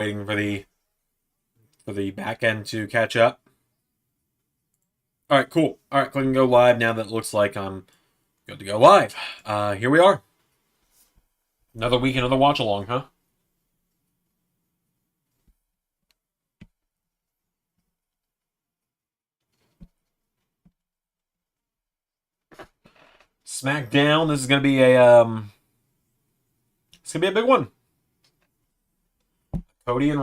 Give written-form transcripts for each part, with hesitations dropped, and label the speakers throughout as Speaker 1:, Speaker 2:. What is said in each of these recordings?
Speaker 1: Waiting for the back end to catch up. All right, cool. All right, clicking go live now that it looks like I'm good to go live. Here we are. Another week, another watch along, huh? SmackDown. This is gonna be it's gonna be a big one. Cody and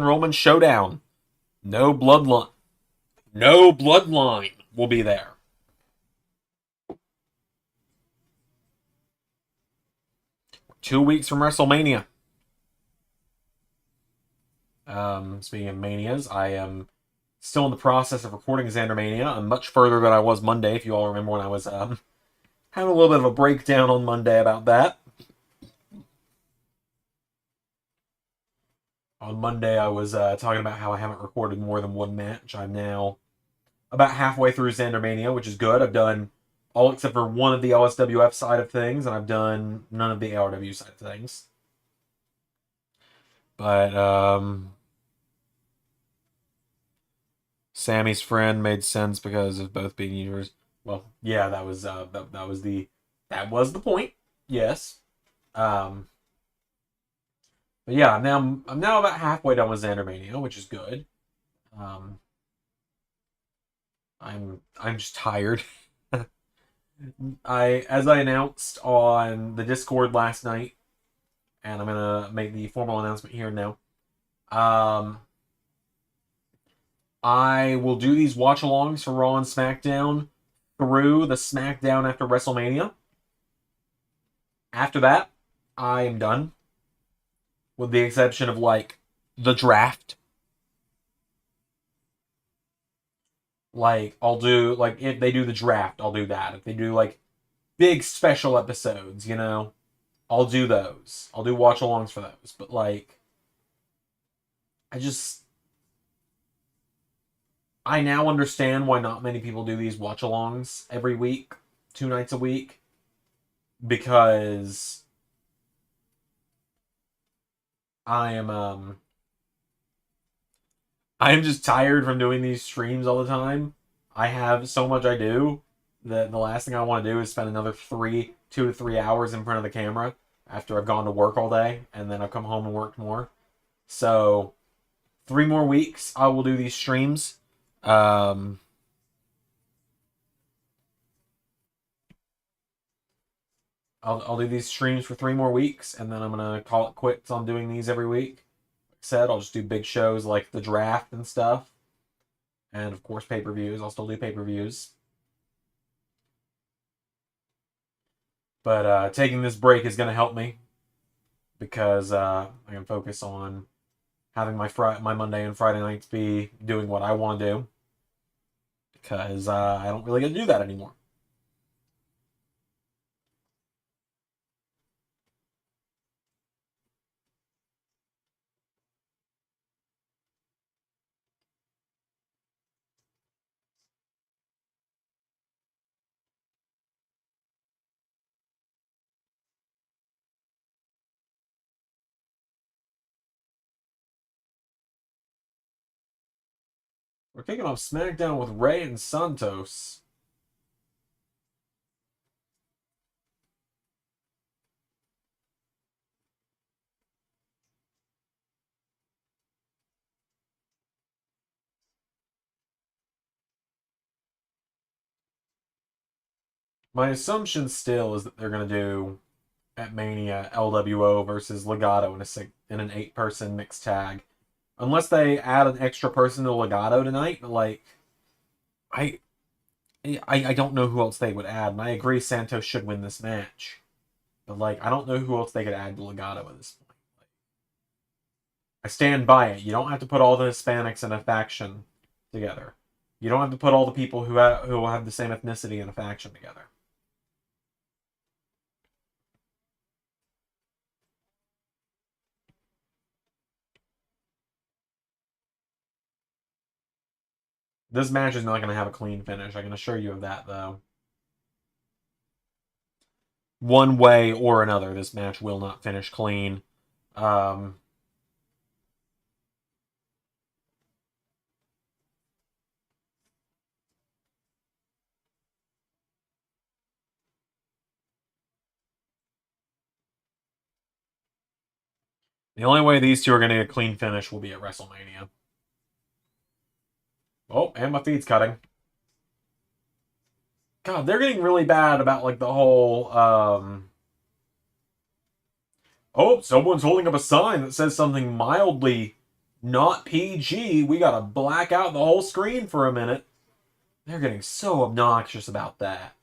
Speaker 1: Roman showdown. No bloodline. No bloodline will be there. 2 weeks from WrestleMania. Speaking of manias, I am still in the process of recording Zander Mania. I'm much further than I was Monday, if you all remember when I was having a little bit of a breakdown on Monday about that. On Monday, I was talking about how I haven't recorded more than one match. I'm now about halfway through Zander Mania, which is good. I've done all except for one of the LSWF side of things, and I've done none of the ARW side of things. But Sammy's friend made sense because of both being universe. Well, yeah, that was that was the point. Yes. Um, but yeah, I'm now about halfway done with Zander Mania, which is good. Um, I'm just tired. As I announced on the Discord last night, and I'm gonna make the formal announcement here now. Um, I will do these watch-alongs for Raw and SmackDown through the SmackDown after WrestleMania. After that, I am done, with the exception of like the draft. Like I'll do like if they do the draft, I'll do that. If they do like big special episodes, I'll do those. I'll do watch-alongs for those. But like, I just I now understand why not many people do these watch-alongs every week, 2 nights a week, because I am I am just tired from doing these streams all the time. I have so much I do that the last thing I want to do is spend another 2 to 3 hours in front of the camera after I've gone to work all day and then I've come home and worked more. So 3 more weeks I will do these streams. Um, I'll do these streams for 3 more weeks, and then I'm gonna call it quits on doing these every week. Like I said, I'll just do big shows like the draft and stuff, and of course pay-per-views. I'll still do pay-per-views, but taking this break is gonna help me because I can focus on having my Monday and Friday nights be doing what I want to do because I don't really get to do that anymore. We're kicking off SmackDown with Rey and Santos. My assumption still is that they're going to do at Mania LWO versus Legato in an 8-person mixed tag. Unless they add an extra person to Legato tonight, but like I I don't know who else they would add, and I agree Santos should win this match. But like I don't know who else they could add to Legato at this point. Like, I stand by it. You don't have to put all the Hispanics in a faction together. You don't have to put all the people who have the same ethnicity in a faction together. This match is not going to have a clean finish. I can assure you of that, though. One way or another, this match will not finish clean. Um, The only way these two are going to get a clean finish will be at WrestleMania. Oh, and my feed's cutting. God, they're getting really bad about like the whole. Oh, someone's holding up a sign that says something mildly not PG. We gotta black out the whole screen for a minute. They're getting so obnoxious about that.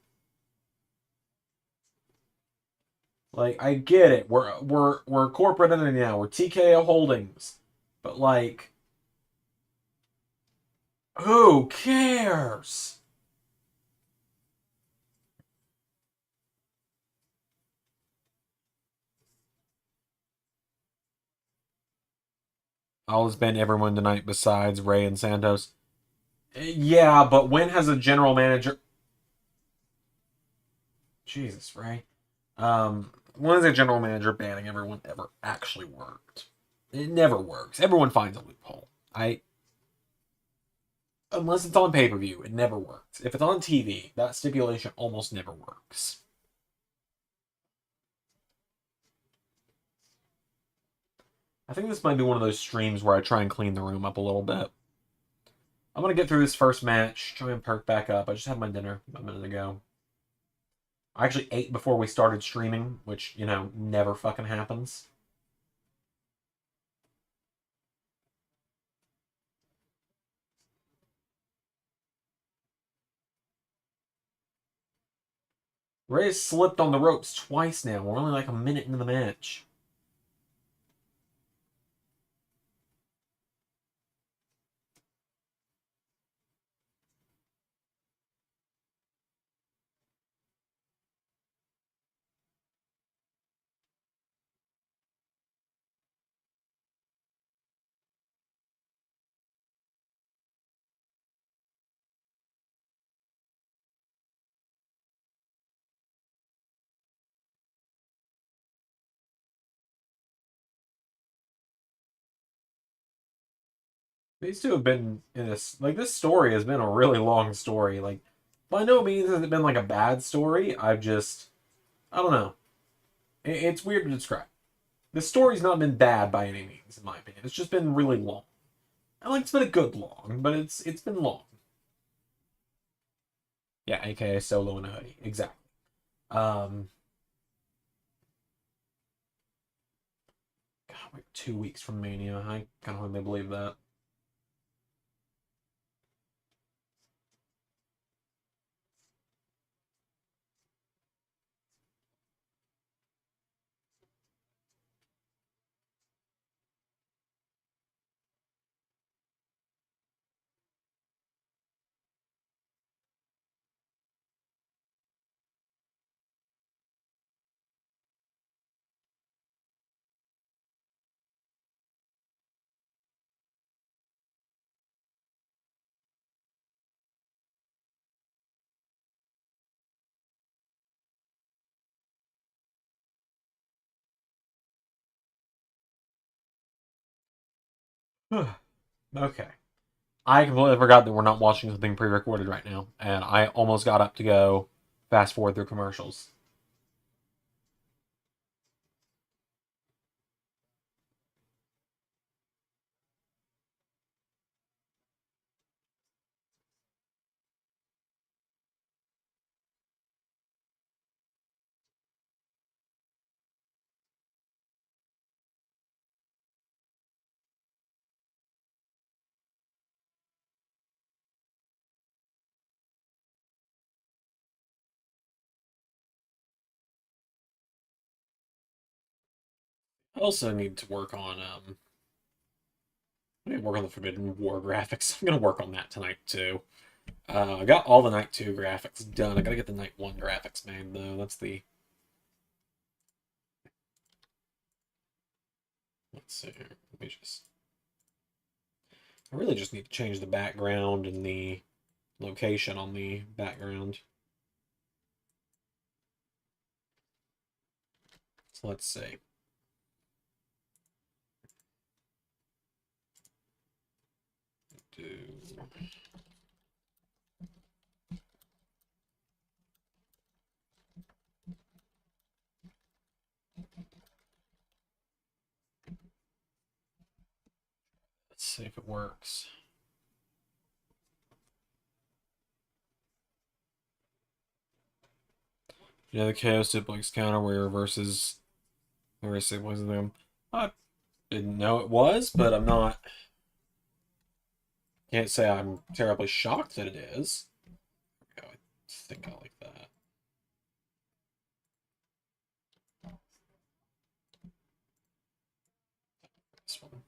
Speaker 1: Like, I get it. We're a corporate entity now. We're TKO Holdings, but like, who cares? I'll just ban everyone tonight besides Ray and Santos. Yeah, but when has a general manager? Jesus, Ray. When has a general manager banning everyone ever actually worked? It never works. Everyone finds a loophole. Unless it's on pay-per-view, it never works. If it's on TV, that stipulation almost never works. I think this might be one of those streams where I try and clean the room up a little bit. I'm gonna get through this first match, try and perk back up. I just had my dinner a minute ago. I actually ate before we started streaming, which, you know, never fucking happens. Ray has slipped on the ropes twice now. We're only like a minute into the match. These two have been in this, like, this story has been a really long story. Like, by no means has it been like a bad story. I don't know. It's weird to describe. This story's not been bad by any means, in my opinion. It's just been really long. I like, it's been a good long, but it's been long. Yeah, aka Solo in a hoodie. Exactly. Um, God, we're 2 weeks from Mania. I kind of hardly believe that. Okay. I completely forgot that we're not watching something pre-recorded right now, and I almost got up to go fast forward through commercials. I also need to work on I need to work on the Forbidden War graphics. I'm gonna work on that tonight too. I got all the Night 2 graphics done. I gotta get the Night 1 graphics made though. That's the let's see here. Let me just I really just need to change the background and the location on the background. So let's see. Do see if it works. Yeah, the KO siblings counter where versus siblings of them. I didn't know it was, but I'm not. Can't say I'm terribly shocked that it is. I think I like that. This one.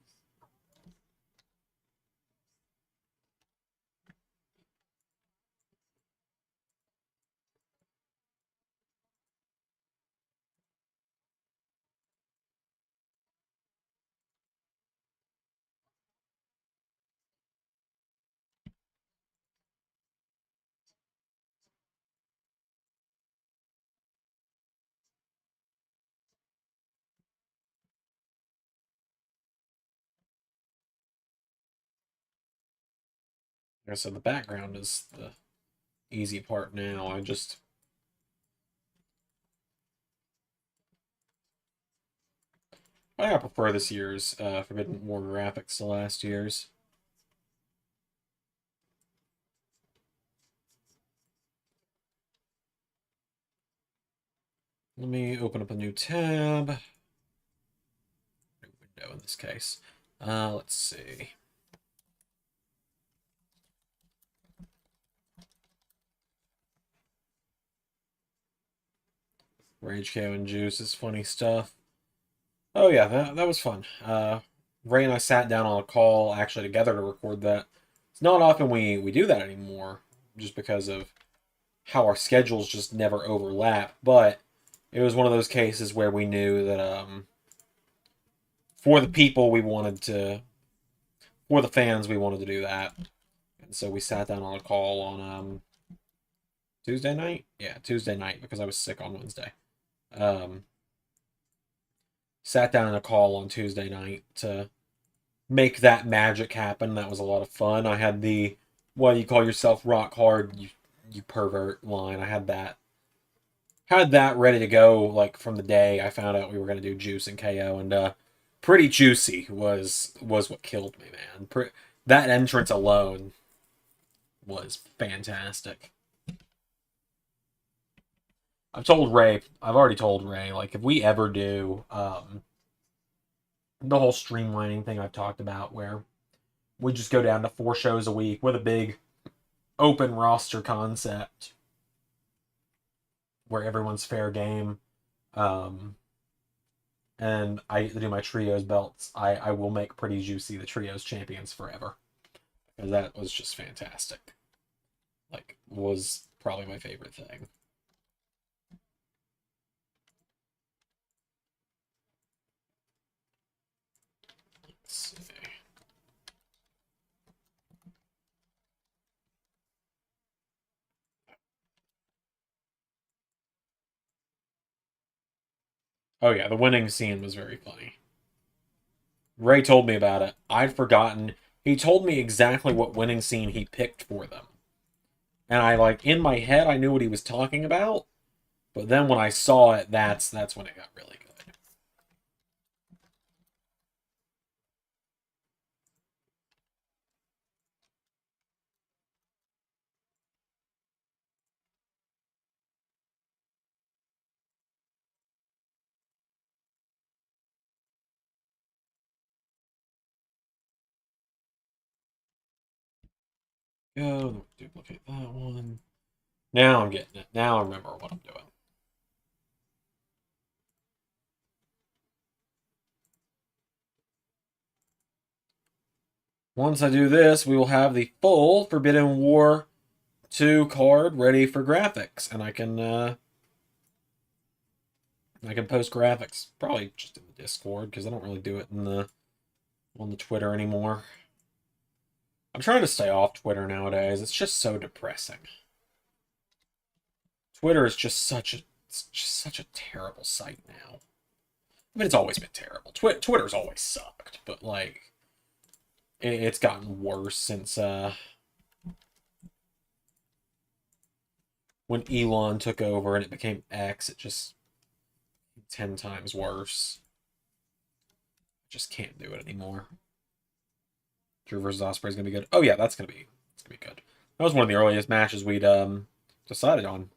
Speaker 1: Like I said, the background is the easy part now. I think I prefer this year's Forbidden War graphics to last year's. Let me open up a new tab. New window in this case. Let's see. Rage KO and Juice is funny stuff. Oh yeah, that was fun. Ray and I sat down on a call actually together to record that. It's not often we do that anymore, just because of how our schedules just never overlap. But it was one of those cases where we knew that for the people we wanted to, for the fans we wanted to do that, and so we sat down on a call on Tuesday night. Yeah, Tuesday night because I was sick on Wednesday. Sat down in a call on Tuesday night to make that magic happen. That was a lot of fun. I had the "What do you call yourself, rock hard, you pervert" line. I had that ready to go like from the day I found out we were going to do Juice and KO, and Pretty Juicy was what killed me, man. That entrance alone was fantastic. I've already told Ray, like if we ever do the whole streamlining thing I've talked about where we just go down to 4 shows a week with a big open roster concept where everyone's fair game. Um, and I do my trios belts. I will make Pretty Juicy the trios champions forever. And that was just fantastic. Like, was probably my favorite thing. Let's see. Oh yeah, the winning scene was very funny. Ray told me about it. I'd forgotten. He told me exactly what winning scene he picked for them. And I like in my head I knew what he was talking about, but then when I saw it, that's when it got really good. Go duplicate that one. Now I'm getting it. Now I remember what I'm doing. Once I do this, we will have the full Forbidden War 2 card ready for graphics, and I can post graphics probably just in the Discord because I don't really do it on the Twitter anymore. I'm trying to stay off Twitter nowadays. It's just so depressing. Twitter is just such a terrible site now. I mean, it's always been terrible. Twitter's always sucked, but like it's gotten worse since when Elon took over and it became X. It just 10 times worse. Just can't do it anymore. Drew versus Ospreay is gonna be good. Oh yeah, that's gonna be good. That was one of the earliest matches we'd decided on.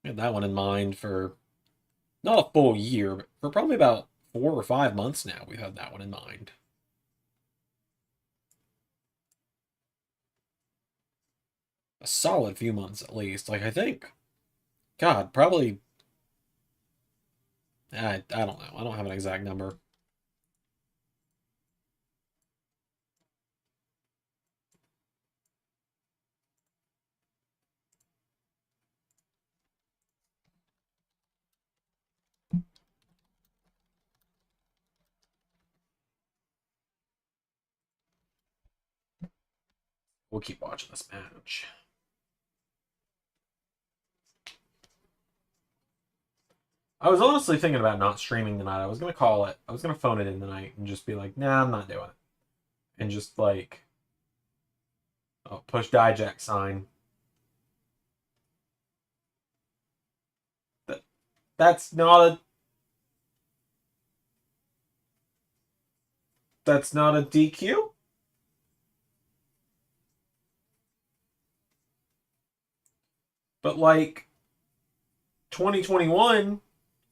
Speaker 1: We had that one in mind for not a full year, but for probably about 4 or 5 months now. We've had that one in mind. A solid few months at least. Like I think, God, probably. I don't know. I don't have an exact number. We'll keep watching this match. I was honestly thinking about not streaming tonight. I was gonna call it. I was gonna phone it in tonight and just be like, "Nah, I'm not doing it," and just like, oh, push Dijak sign. That that's not a that's not a DQ. But like 2021,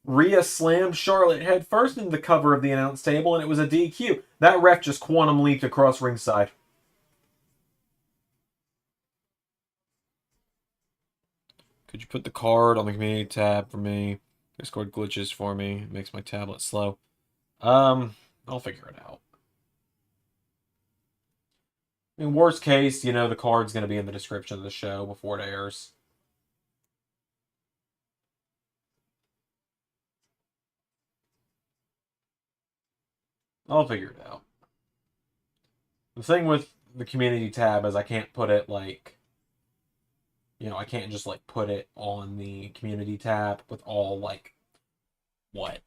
Speaker 1: Rhea slammed Charlotte head first into the cover of the announce table, and it was a DQ. That ref just quantum leaped across ringside. Could you put the card on the community tab for me? Discord glitches for me. It makes my tablet slow. I'll figure it out. In worst case, the card's going to be in the description of the show before it airs. I'll figure it out. The thing with the community tab is I can't put it like, I can't just like put it on the community tab with all like, what,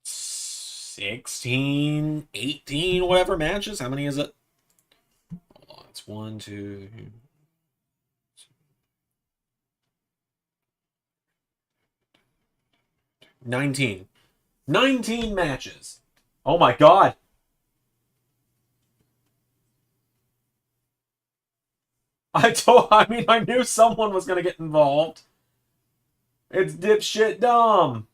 Speaker 1: 16, 18, whatever matches? How many is it? Hold on, it's 1, 2, 19. 19 matches. Oh my god. I knew someone was going to get involved. It's dipshit Dom.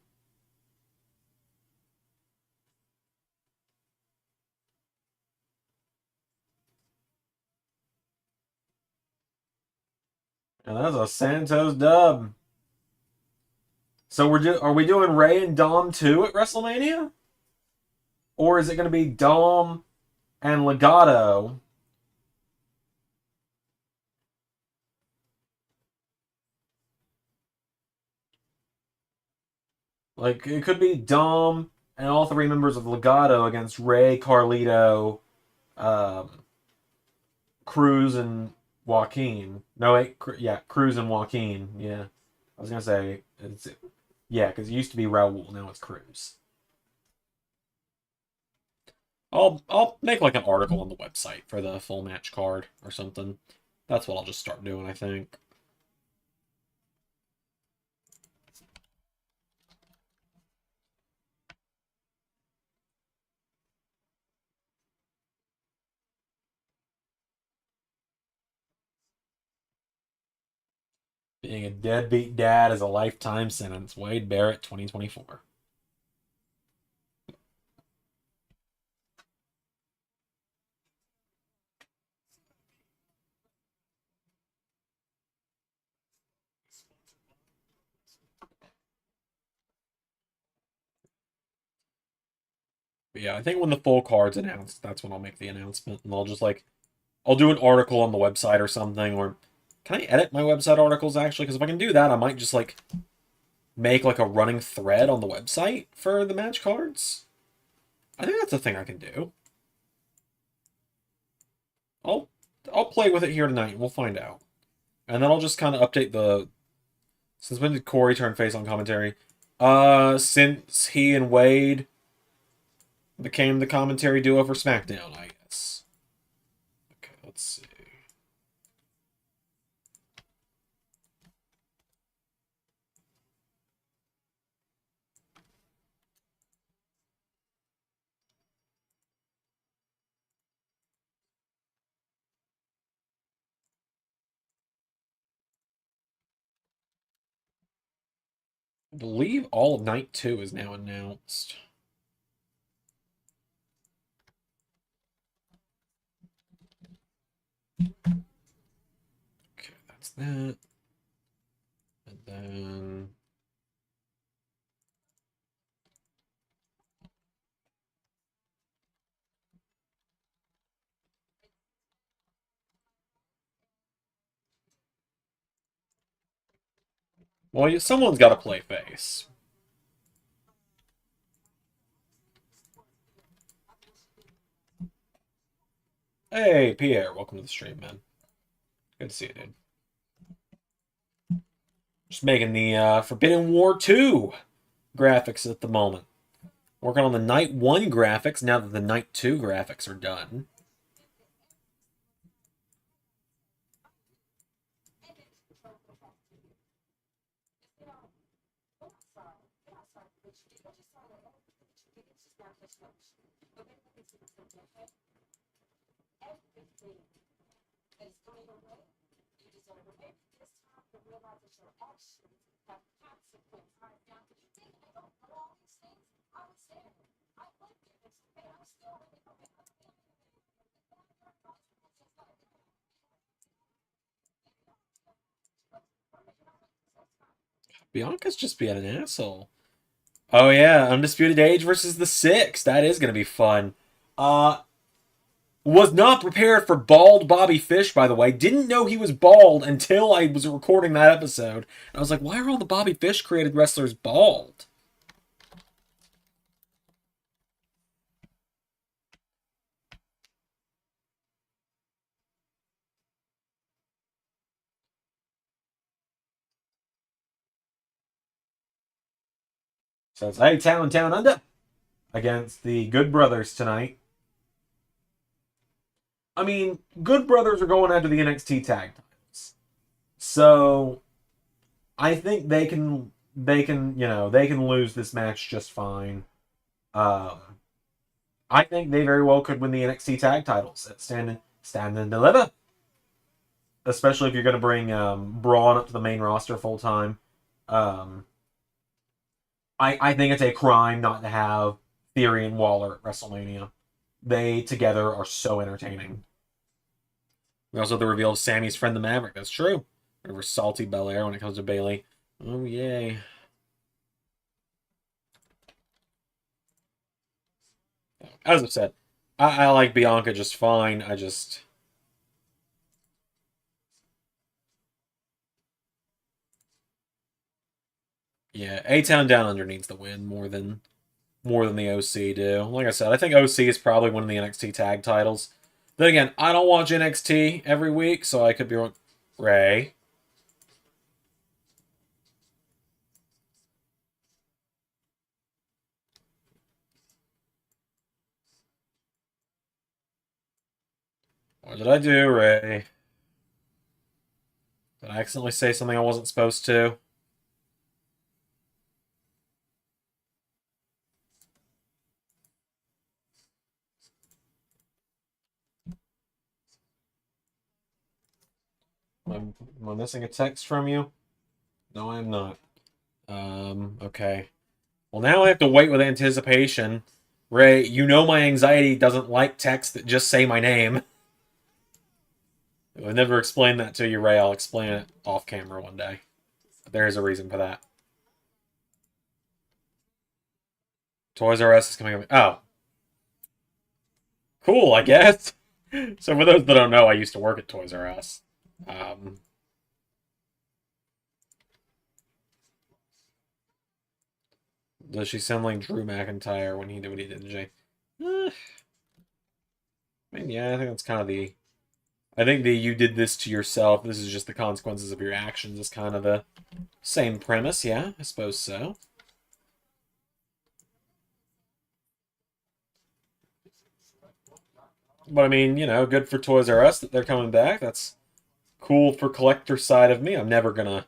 Speaker 1: And that's a Santos dub. So are we doing Ray and Dom 2 at WrestleMania? Or is it going to be Dom and Legado? Like, it could be Dom and all three members of Legado against Ray, Carlito, Cruz, and Joaquin. No, wait, Cruz and Joaquin. Yeah. I was going to say, because it used to be Raul, now it's Cruz. I'll make like an article on the website for the full match card or something. That's what I'll just start doing, I think. Being a deadbeat dad is a lifetime sentence. Wade Barrett, 2024. But yeah, I think when the full card's announced, that's when I'll make the announcement. And I'll do an article on the website or something. Or can I edit my website articles actually? Because if I can do that, I might just make like a running thread on the website for the match cards. I think that's a thing I can do. I'll play with it here tonight and we'll find out. And then I'll just kind of update since when did Corey turn face on commentary? Since he and Wade became the commentary duo for SmackDown, I guess. Okay, let's see. believe all of Night 2 is now announced. Okay, that's that. And then... Well, someone's got to play face. Hey, Pierre, welcome to the stream, man. Good to see you, dude. Just making the Forbidden War 2 graphics at the moment. Working on the Night 1 graphics now that the Night 2 graphics are done. Bianca's just being an asshole. Oh yeah, Undisputed Age versus the Six. That is gonna be fun. Was not prepared for bald Bobby Fish, by the way. Didn't know he was bald until I was recording that episode. I was like, why are all the Bobby Fish created wrestlers bald? So it's A-Town Down Under against the Good Brothers tonight. I mean, Good Brothers are going after the NXT tag titles. So I think they can lose this match just fine. I think they very well could win the NXT tag titles at Stand and Deliver. Especially if you're going to bring Braun up to the main roster full time. I think it's a crime not to have Theory and Waller at WrestleMania. They together are so entertaining. We also have the reveal of Sammy's friend the Maverick. That's true. Over salty Belair when it comes to Bayley. Oh yay. As I've said, I like Bianca just fine. I just... Yeah, A-Town Down Under needs the win more than the OC do. Like I said, I think OC is probably winning the NXT tag titles. Then again, I don't watch NXT every week, so I could be wrong. Ray. What did I do, Ray? Did I accidentally say something I wasn't supposed to? Am I missing a text from you? No, I'm not. Okay. Well, now I have to wait with anticipation. Ray, you know my anxiety doesn't like texts that just say my name. I've never explained that to you, Ray. I'll explain it off camera one day. There is a reason for that. Toys R Us is coming up. Oh. Cool, I guess. So for those that don't know, I used to work at Toys R Us. Does she sound like Drew McIntyre when he did what he did to Jay? I mean, yeah, I think that's kind of the... I think the you did this to yourself, this is just the consequences of your actions is kind of the same premise, yeah, I suppose so. But I mean, you know, good for Toys R Us that they're coming back. That's cool for collector side of me. I'm never gonna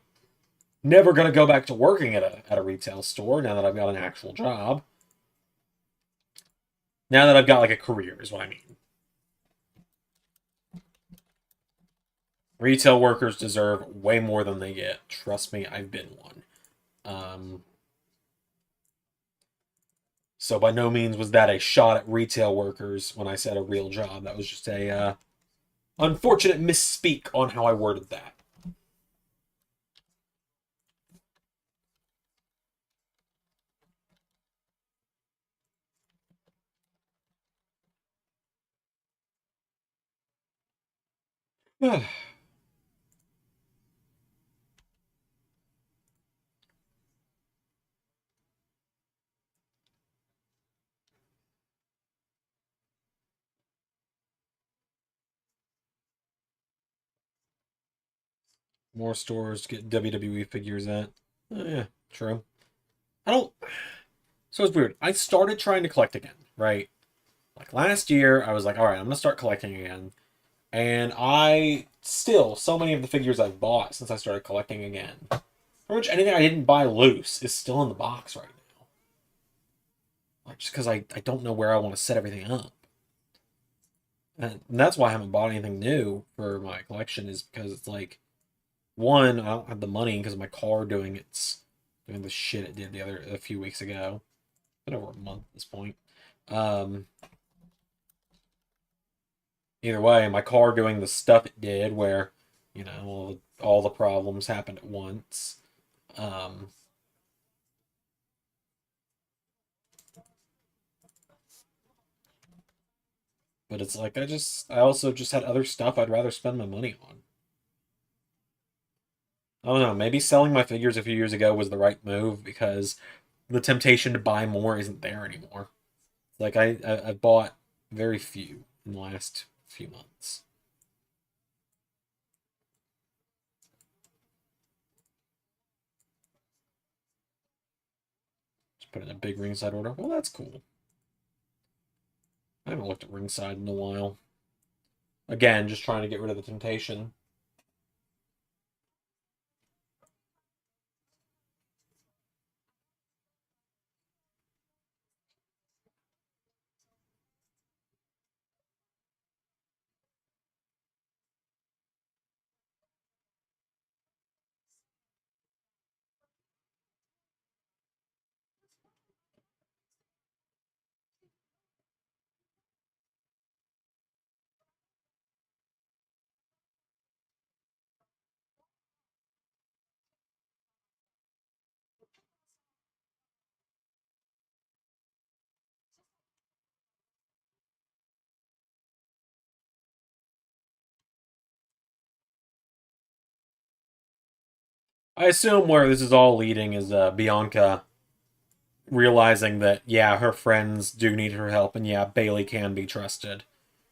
Speaker 1: go back to working at a retail store now that I've got an actual job. Now that I've got like a career is what I mean. Retail workers deserve way more than they get. Trust me, I've been one. So by no means was that a shot at retail workers when I said a real job. That was just a unfortunate misspeak on how I worded that. More stores to get WWE figures at. Yeah, true. I don't. So it's weird. I started trying to collect again, right? Like last year, I was like, all right, I'm gonna start collecting again. And I still, so many of the figures I've bought since I started collecting again, pretty much anything I didn't buy loose is still in the box right now. Like, just because I don't know where I want to set everything up. And that's why I haven't bought anything new for my collection, is because it's like, one, I don't have the money because of my car doing the shit it did a few weeks ago. Been over a month at this point. Um, Either way, my car doing the stuff it did, where all the problems happened at once. Um, but it's like I also just had other stuff I'd rather spend my money on. I don't know. Maybe selling my figures a few years ago was the right move because the temptation to buy more isn't there anymore. Like I bought very few in the last few months. Just put in a big ringside order. Well, that's cool. I haven't looked at ringside in a while. Again, just trying to get rid of the temptation. I assume where this is all leading is Bianca realizing that, yeah, her friends do need her help, and yeah, Bailey can be trusted,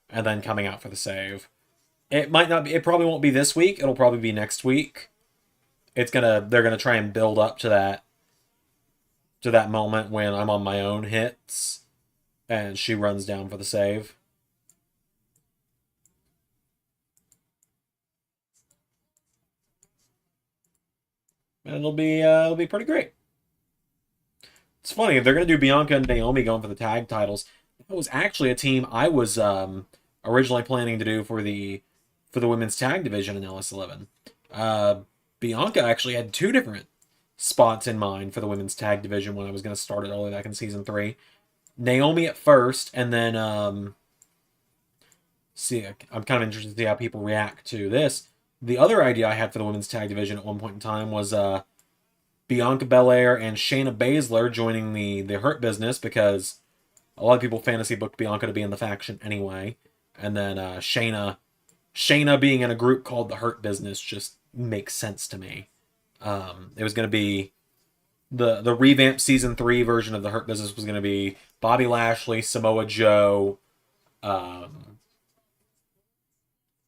Speaker 1: and then coming out for the save. It might not be. It probably won't be this week. It'll probably be next week. They're gonna try and build up to that moment when I'm on my own hits, and she runs down for the save. And it'll be pretty great. It's funny if they're gonna do Bianca and Naomi going for the tag titles. That was actually a team I was originally planning to do for the women's tag division in LS11. Uh, Bianca actually had two different spots in mind for the women's tag division when I was going to start it early back in season 3. Naomi at first, and then I'm kind of interested to see how people react to this. The other idea I had for the women's tag division at one point in time was Bianca Belair and Shayna Baszler joining the Hurt Business, because a lot of people fantasy booked Bianca to be in the faction anyway, and then Shayna being in a group called the Hurt Business just makes sense to me. It was going to be the revamped season 3 version of the Hurt Business was going to be Bobby Lashley, Samoa Joe,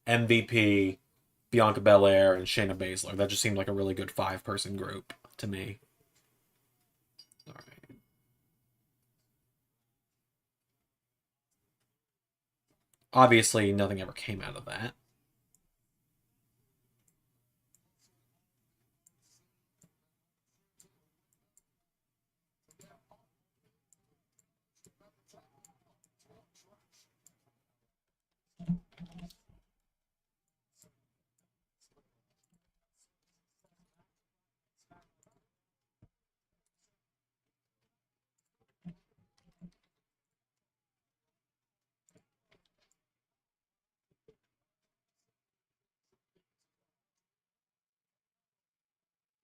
Speaker 1: MVP, Bianca Belair, and Shayna Baszler. That just seemed like a really good 5-person group to me. All right. Obviously, nothing ever came out of that.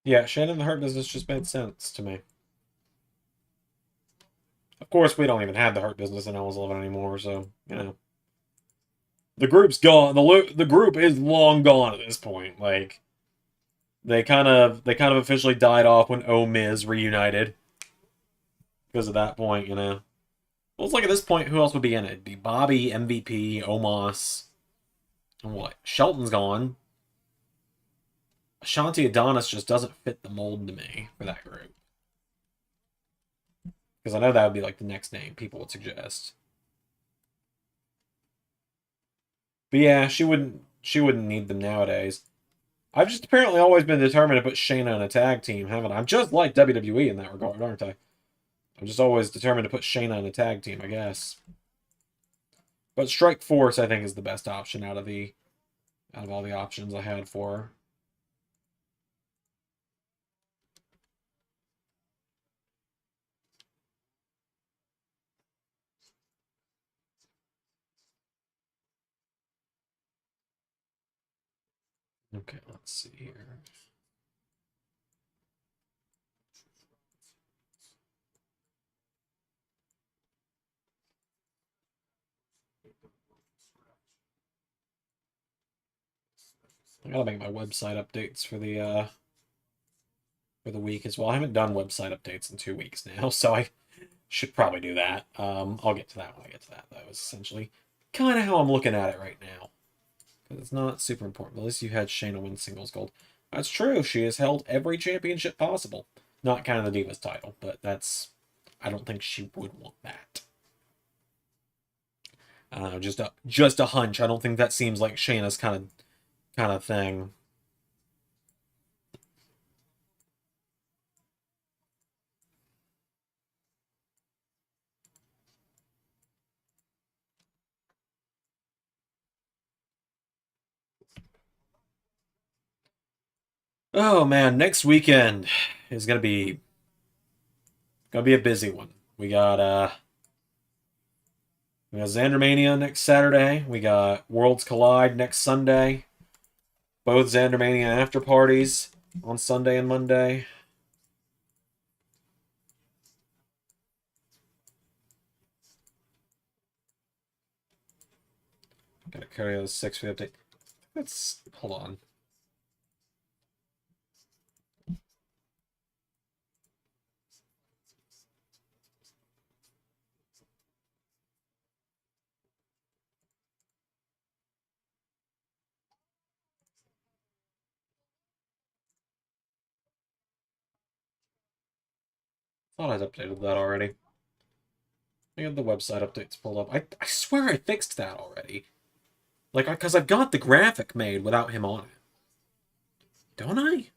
Speaker 1: Yeah, Shane and the Hurt Business just made sense to me. Of course, we don't even have the Hurt Business in Ellie's 11 anymore, so, you know. The group's gone. The group is long gone at this point. Like, they kind of officially died off when Miz reunited. Because at that point, you know. Well, it's like at this point, who else would be in it? It'd be Bobby, MVP, Omos, and what? Shelton's gone. Ashanti Adonis just doesn't fit the mold to me for that group. Because I know that would be like the next name people would suggest. But yeah, she wouldn't need them nowadays. I've just apparently always been determined to put Shayna in a tag team, haven't I? I'm just like WWE in that regard, aren't I? I'm just always determined to put Shayna in a tag team, I guess. But Strike Force, I think, is the best option out of all the options I had for her. Okay, let's see here. I gotta make my website updates for the week as well. I haven't done website updates in 2 weeks now, so I should probably do that. I'll get to that when I get to that. That was essentially kind of how I'm looking at it right now. Because it's not super important. At least you had Shayna win singles gold. That's true. She has held every championship possible. Not kind of the Divas title, but that's... I don't think she would want that. Just a hunch. I don't think that seems like Shayna's kind of thing. Oh man, next weekend is gonna be a busy one. We got Zander Mania next Saturday. We got Worlds Collide next Sunday. Both Zander Mania after parties on Sunday and Monday. Gotta carry those 6 for the update. Let's hold on. Thought I'd updated that already. I got the website updates pulled up. I swear I fixed that already. Like, because I've got the graphic made without him on it. Don't I?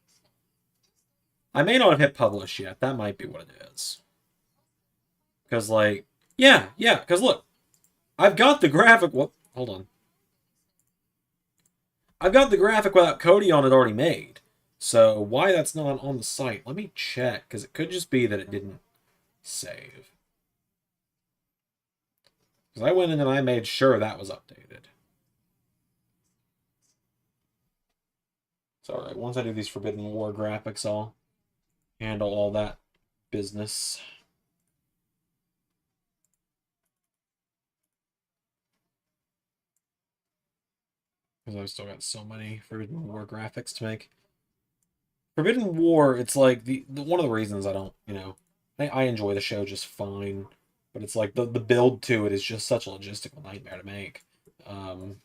Speaker 1: I may not have hit publish yet. That might be what it is. Because, like, yeah, because look, I've got the graphic. What? Hold on. I've got the graphic without Cody on it already made. So, why that's not on the site? Let me check, because it could just be that it didn't save. Because I went in and I made sure that was updated. It's alright. Once I do these Forbidden War graphics, I'll handle all that business. Because I've still got so many Forbidden War graphics to make. Forbidden War, it's like the one of the reasons I don't, I enjoy the show just fine, but it's like the build to it is just such a logistical nightmare to make. Um,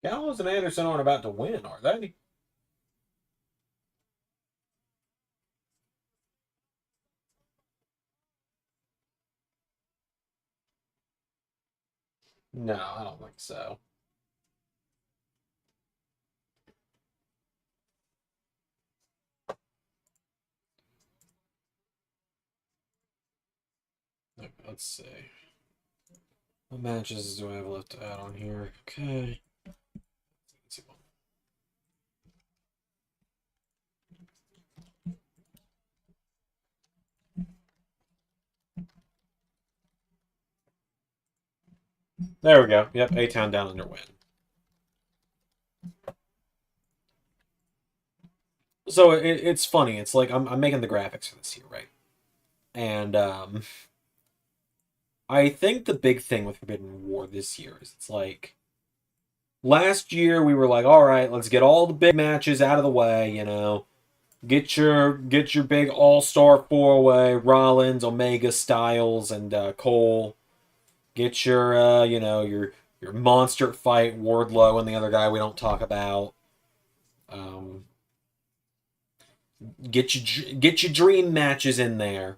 Speaker 1: Gallows and Anderson aren't about to win, are they? No, I don't think so. Okay, let's see. What matches do I have left to add on here? Okay. There we go. Yep, A-Town Down Under win. So it's funny. It's like I'm making the graphics for this here, right? And I think the big thing with Forbidden War this year is it's like last year we were like, all right, let's get all the big matches out of the way, you know. Get your big all-star four-way, Rollins, Omega, Styles, and Cole. Get your your monster fight, Wardlow and the other guy we don't talk about. Um, get your dream matches in there.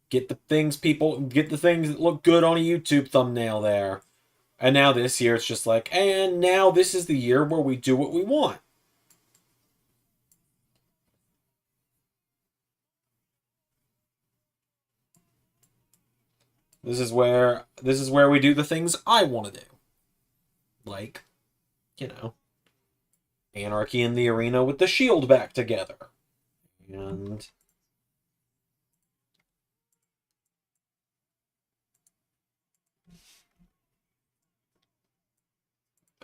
Speaker 1: Get the things that look good on a YouTube thumbnail there. And now this year it's just like, and now this is the year where we do what we want. This is where we do the things I want to do. Like, you know, Anarchy in the Arena with the Shield back together. And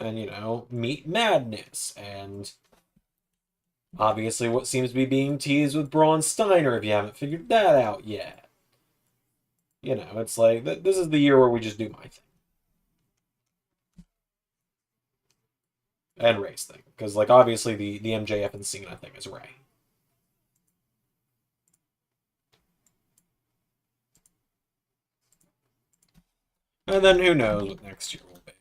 Speaker 1: you know, Meet Madness, and obviously what seems to be being teased with Braun Steiner if you haven't figured that out yet. You know, it's like this is the year where we just do my thing. And Ray's thing. Because like obviously the MJF and Cena thing is Ray. And then who knows what next year will be.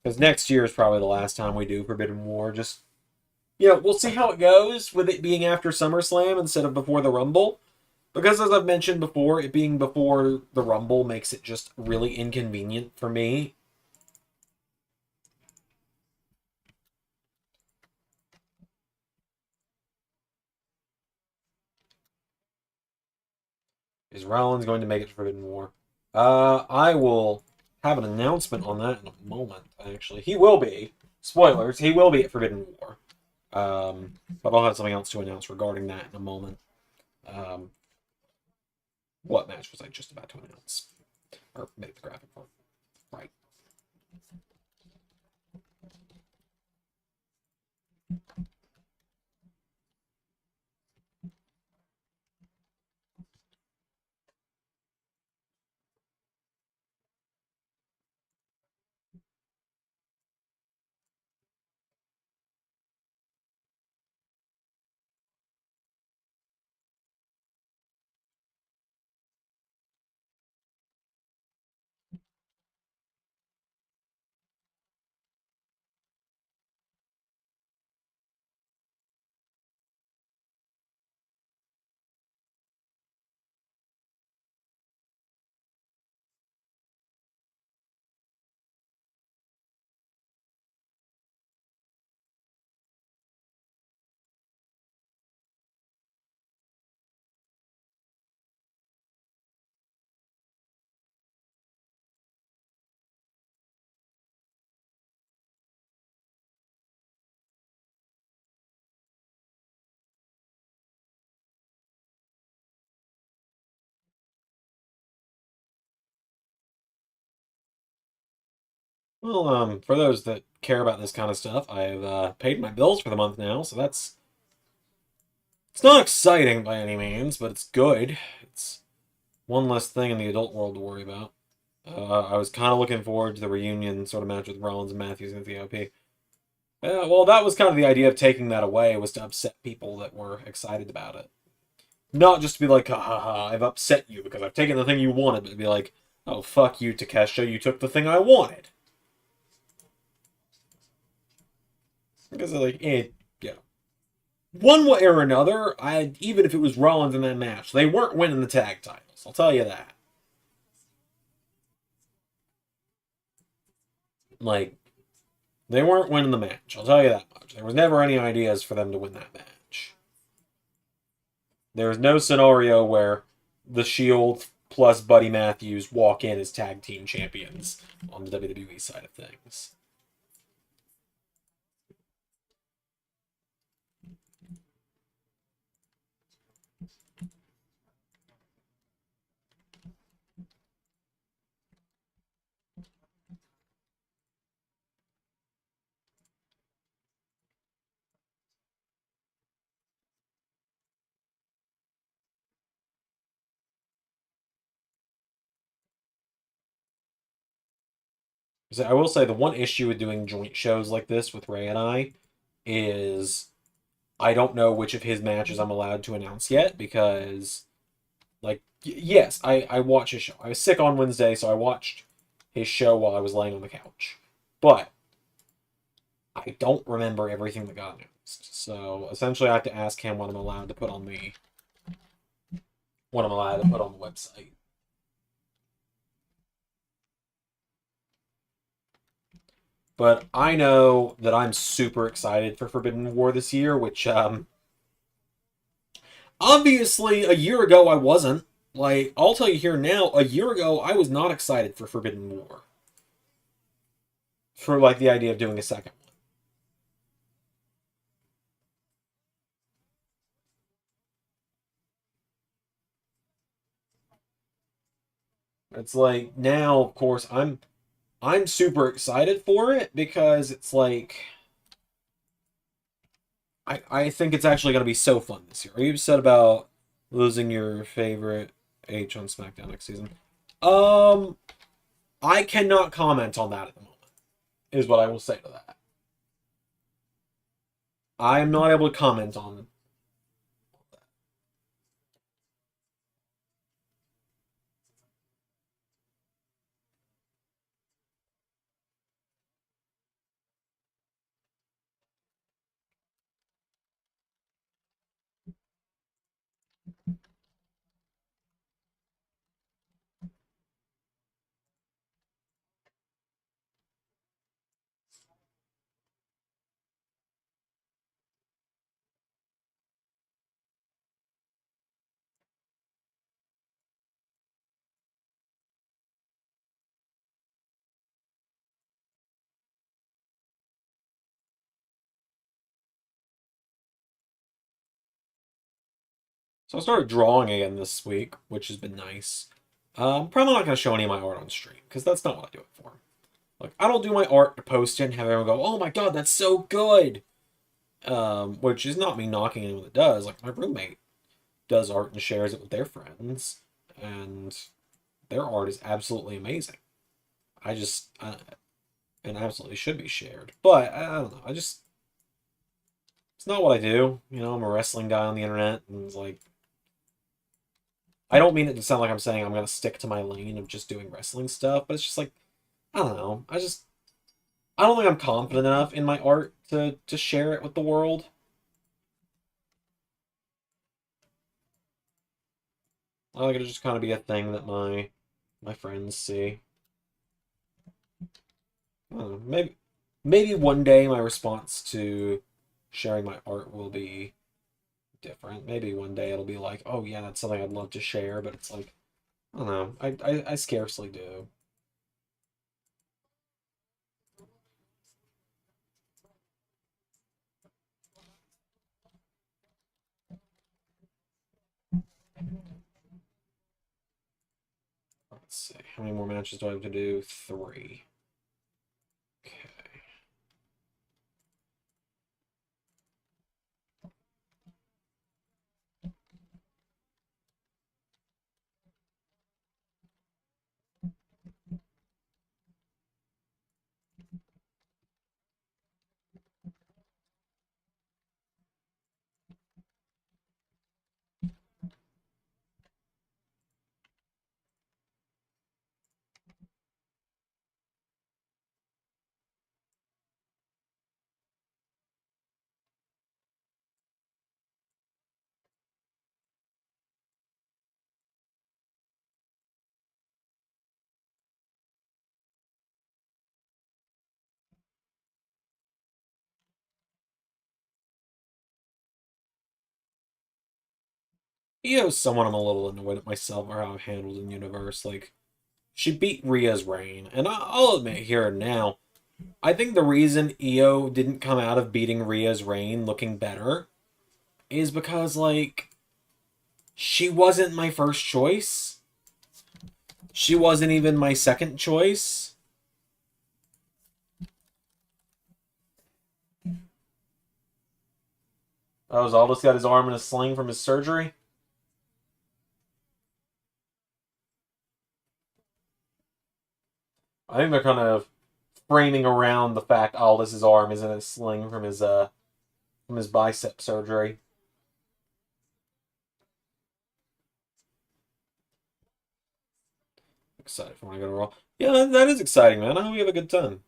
Speaker 1: Because next year is probably the last time we do Forbidden War. Just, you know, we'll see how it goes with it being after SummerSlam instead of before the Rumble. Because as I've mentioned before, it being before the Rumble makes it just really inconvenient for me. Is Rollins going to make it to Forbidden War? I will have an announcement on that in a moment, actually. He will be. Spoilers, he will be at Forbidden War. But I'll have something else to announce regarding that in a moment. What match was I just about to announce? Or make the graphic for? Right. Well, for those that care about this kind of stuff, I've paid my bills for the month now, so that's it's not exciting by any means, but it's good. It's one less thing in the adult world to worry about. I was kind of looking forward to the reunion sort of match with Rollins and Matthews in the OP. Well, that was kind of the idea of taking that away, was to upset people that were excited about it. Not just to be like, ha ha ha, I've upset you because I've taken the thing you wanted, but to be like, oh, fuck you, Takeshita, you took the thing I wanted. Because like yeah, one way or another, even if it was Rollins in that match, they weren't winning the tag titles. I'll tell you that. Like they weren't winning the match. I'll tell you that much. There was never any ideas for them to win that match. There was no scenario where the Shield plus Buddy Matthews walk in as tag team champions on the WWE side of things. So I will say the one issue with doing joint shows like this with Ray and I is I don't know which of his matches I'm allowed to announce yet because, like, yes, I watch his show. I was sick on Wednesday, so I watched his show while I was laying on the couch. But I don't remember everything that got announced. So essentially, I have to ask him what I'm allowed to put on what I'm allowed to put on the website. But I know that I'm super excited for Forbidden War this year, which obviously a year ago I wasn't. Like, I'll tell you here now, a year ago I was not excited for Forbidden War. For like the idea of doing a second one. It's like now, of course, I'm super excited for it because it's like I think it's actually gonna be so fun this year. Are you upset about losing your favorite H on SmackDown next season? Um, I cannot comment on that at the moment, is what I will say to that. I am not able to comment on. So I started drawing again this week, which has been nice. I'm probably not going to show any of my art on stream because that's not what I do it for. Like, I don't do my art to post it and have everyone go, "Oh my god, that's so good." Which is not me knocking anyone that does. Like my roommate does art and shares it with their friends, and their art is absolutely amazing. I just and absolutely should be shared. But I don't know. I just it's not what I do. You know, I'm a wrestling guy on the internet, and it's like I don't mean it to sound like I'm saying I'm gonna stick to my lane of just doing wrestling stuff, but it's just like I don't know. I don't think I'm confident enough in my art to share it with the world. I like it to just kind of be a thing that my friends see. I don't know, maybe one day my response to sharing my art will be different. Maybe one day it'll be like, oh yeah, that's something I'd love to share, but it's like I don't know. I scarcely do. Let's see. How many more matches do I have to do? Three. Okay. Someone I'm a little annoyed at myself or how I've handled in the universe. Like, she beat Rhea's reign, and I'll admit here and now, I think the reason Io didn't come out of beating Rhea's reign looking better is because, like, she wasn't my first choice. She wasn't even my second choice. Oh, Zalda's got his arm in a sling from his surgery? I think they're kind of framing around the fact Aldous' arm is in a sling from his bicep surgery. Excited for when I go to Raw. Yeah, that is exciting, man. I hope you have a good time.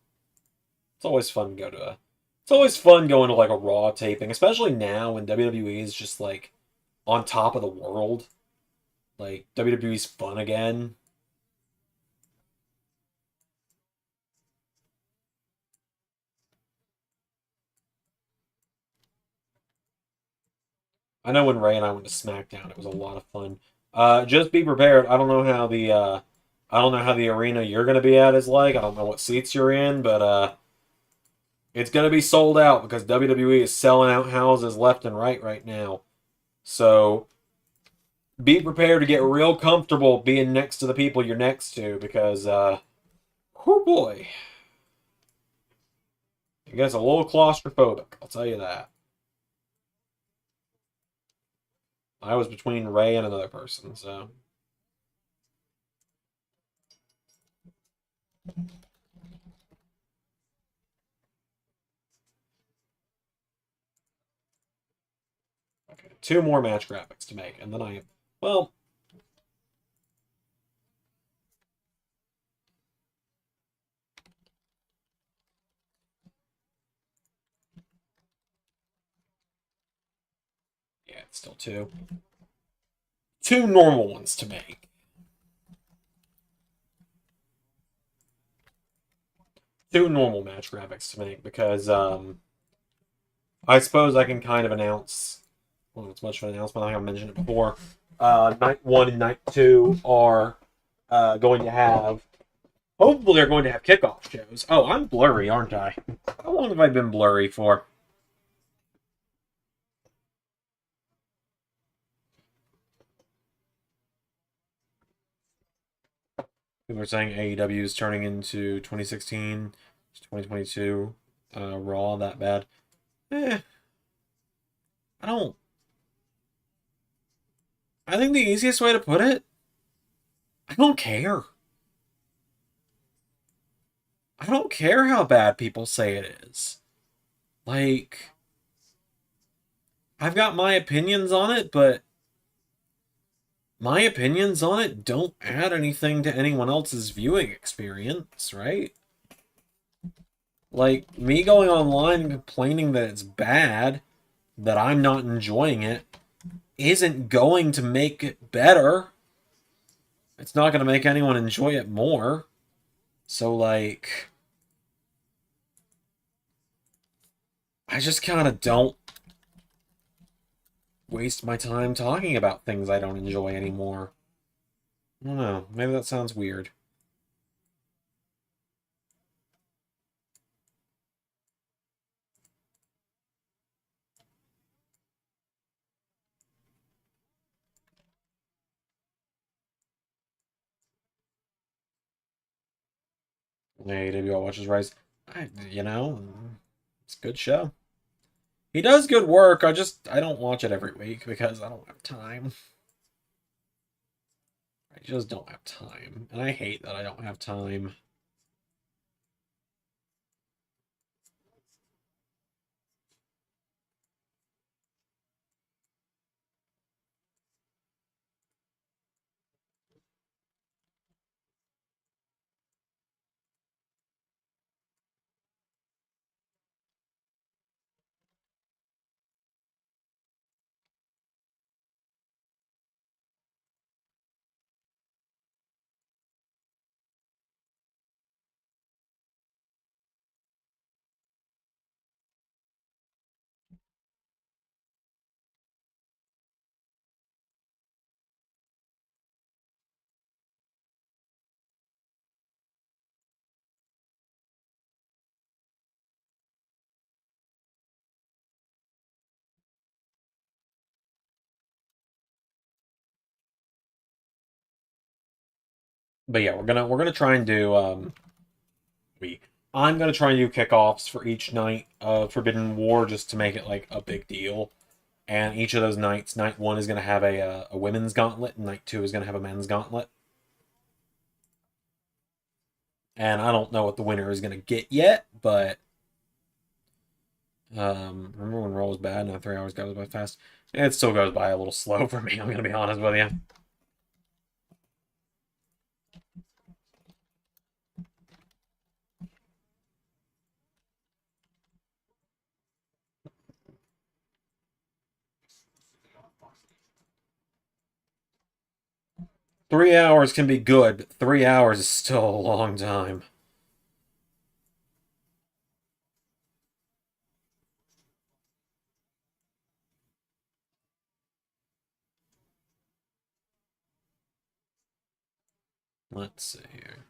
Speaker 1: It's always fun to go to a. It's always fun going to like a Raw taping, especially now when WWE is just like on top of the world. Like WWE's fun again. I know when Ray and I went to SmackDown, it was a lot of fun. Just be prepared. I don't know how the arena you're gonna be at is like. I don't know what seats you're in, but it's gonna be sold out because WWE is selling out houses left and right now. So be prepared to get real comfortable being next to the people you're next to because oh boy, it gets a little claustrophobic. I'll tell you that. I was between Ray and another person, so. Okay, two more match graphics to make, and then I am. Well, yeah, it's still two. Two normal ones to make. Two normal match graphics to make because I suppose I can kind of announce. Well, it's much of an announcement. I think I mentioned it before. Night one and night two are going to have. Hopefully, they're going to have kickoff shows. Oh, I'm blurry, aren't I? How long have I been blurry for? People are saying AEW is turning into 2016, 2022 Raw that bad. Eh, I don't. I think the easiest way to put it, I don't care. I don't care how bad people say it is. Like, I've got my opinions on it, but my opinions on it don't add anything to anyone else's viewing experience, right? Like, me going online and complaining that it's bad, that I'm not enjoying it, isn't going to make it better. It's not going to make anyone enjoy it more. So, like, I just kind of don't waste my time talking about things I don't enjoy anymore. I don't know. Maybe that sounds weird. AWL watches Rise. It's a good show. He does good work. I don't watch it every week because I don't have time. I just don't have time. And I hate that I don't have time. But yeah, we're gonna try and do we I'm gonna try and do kickoffs for each night of Forbidden War just to make it like a big deal. And each of those nights, night one is gonna have a women's gauntlet, and night two is gonna have a men's gauntlet. And I don't know what the winner is gonna get yet, but remember when Raw was bad and 3 hours goes by fast? It still goes by a little slow for me, I'm gonna be honest with you. 3 hours can be good, but 3 hours is still a long time. Let's see here.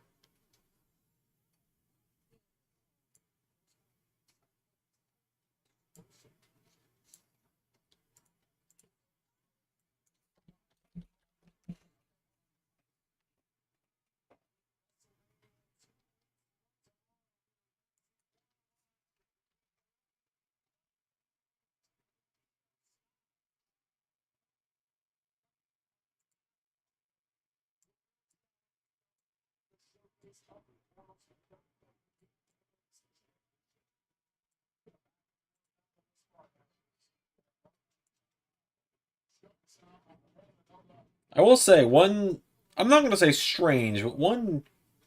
Speaker 1: I will say one, I'm not going to say strange, but one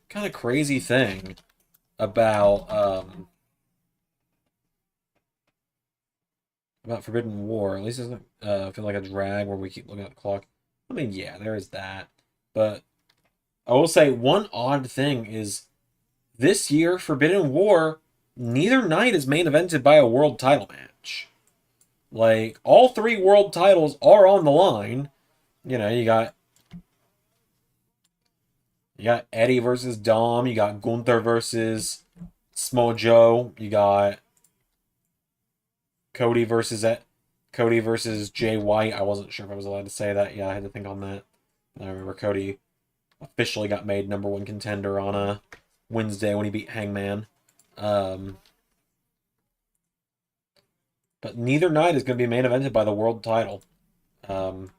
Speaker 1: kind of crazy thing about Forbidden War, at least it doesn't feel like a drag where we keep looking at the clock. I mean, yeah, there is that. But I will say one odd thing is this year, Forbidden War, neither night is main evented by a world title match. Like, all three world titles are on the line. You know, you got Eddie versus Dom, you got Gunther versus Small Joe, you got Cody versus Cody versus Jay White. I wasn't sure if I was allowed to say that. Yeah, I had to think on that. I remember Cody officially got made number one contender on a Wednesday when he beat Hangman. Um, but neither night is going to be main evented by the world title. Um,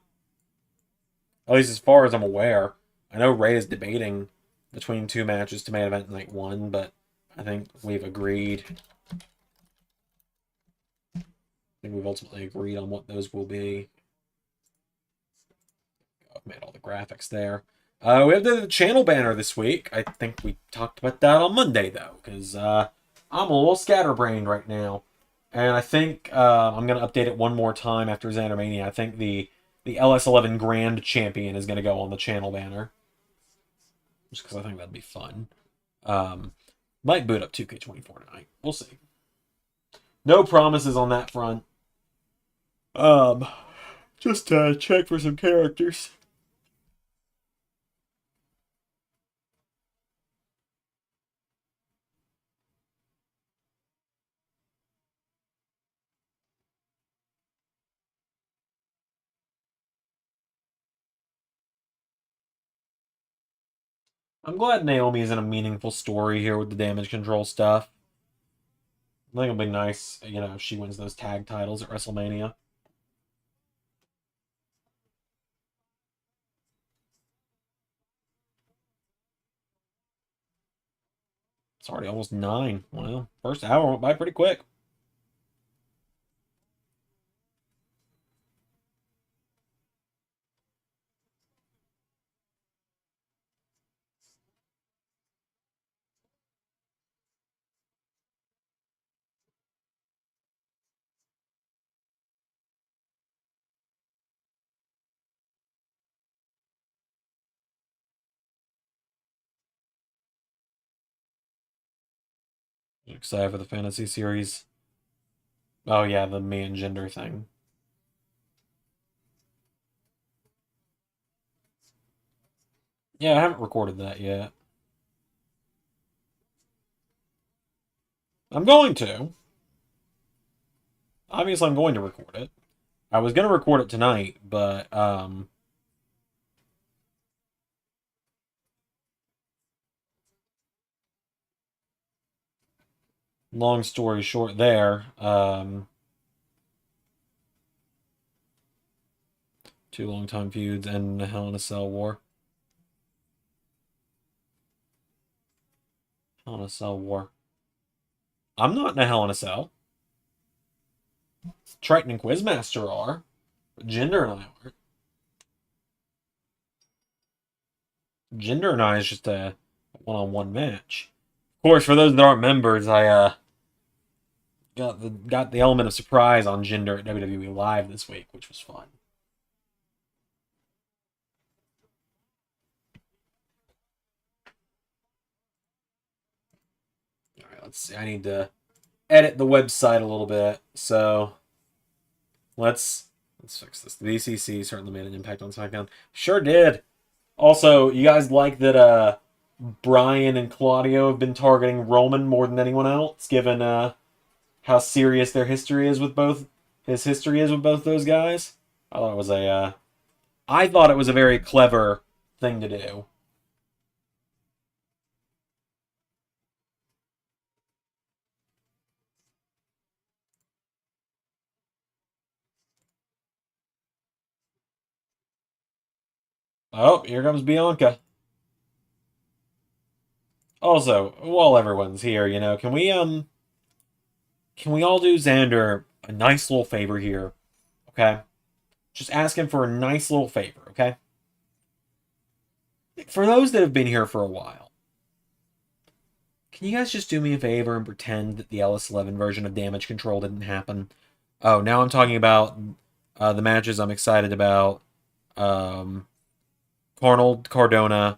Speaker 1: at least as far as I'm aware. I know Ray is debating between two matches to main event night one, but I think we've agreed. I think we've ultimately agreed on what those will be. I've made all the graphics there. We have the channel banner this week. I think we talked about that on Monday, though, because I'm a little scatterbrained right now. And I think I'm going to update it one more time after Zander Mania. I think the LS11 Grand Champion is going to go on the channel banner. Just because I think that'd be fun. Might boot up 2K24 tonight. We'll see. No promises on that front. Just check for some characters. I'm glad Naomi is in a meaningful story here with the damage control stuff. I think it'll be nice, if she wins those tag titles at WrestleMania. It's already almost 9. Well, first hour went by pretty quick. Excited for the fantasy series. Oh yeah, the man gender thing. Yeah, I haven't recorded that yet. I'm going to. Obviously, I'm going to record it. I was going to record it tonight, but long story short there, two long-time feuds and a Hell in a Cell war. Hell in a Cell war. I'm not in a Hell in a Cell. Triton and Quizmaster are. But Jinder and I aren't. Jinder and I is just a one-on-one match. Of course, for those that aren't members, I got the element of surprise on Jinder at WWE Live this week, which was fun. All right, let's see. I need to edit the website a little bit, so let's fix this. The BCC certainly made an impact on SmackDown. Sure did. Also, you guys like that Brian and Claudio have been targeting Roman more than anyone else, given how serious their history is with both those guys. I thought it was a very clever thing to do. Oh, here comes Bianca. Also, while everyone's here, can we all do Zander a nice little favor here? Okay? Just ask him for a nice little favor, okay? For those that have been here for a while, can you guys just do me a favor and pretend that the LS11 version of Damage Control didn't happen? Oh, now I'm talking about the matches I'm excited about. Arnold, Cardona,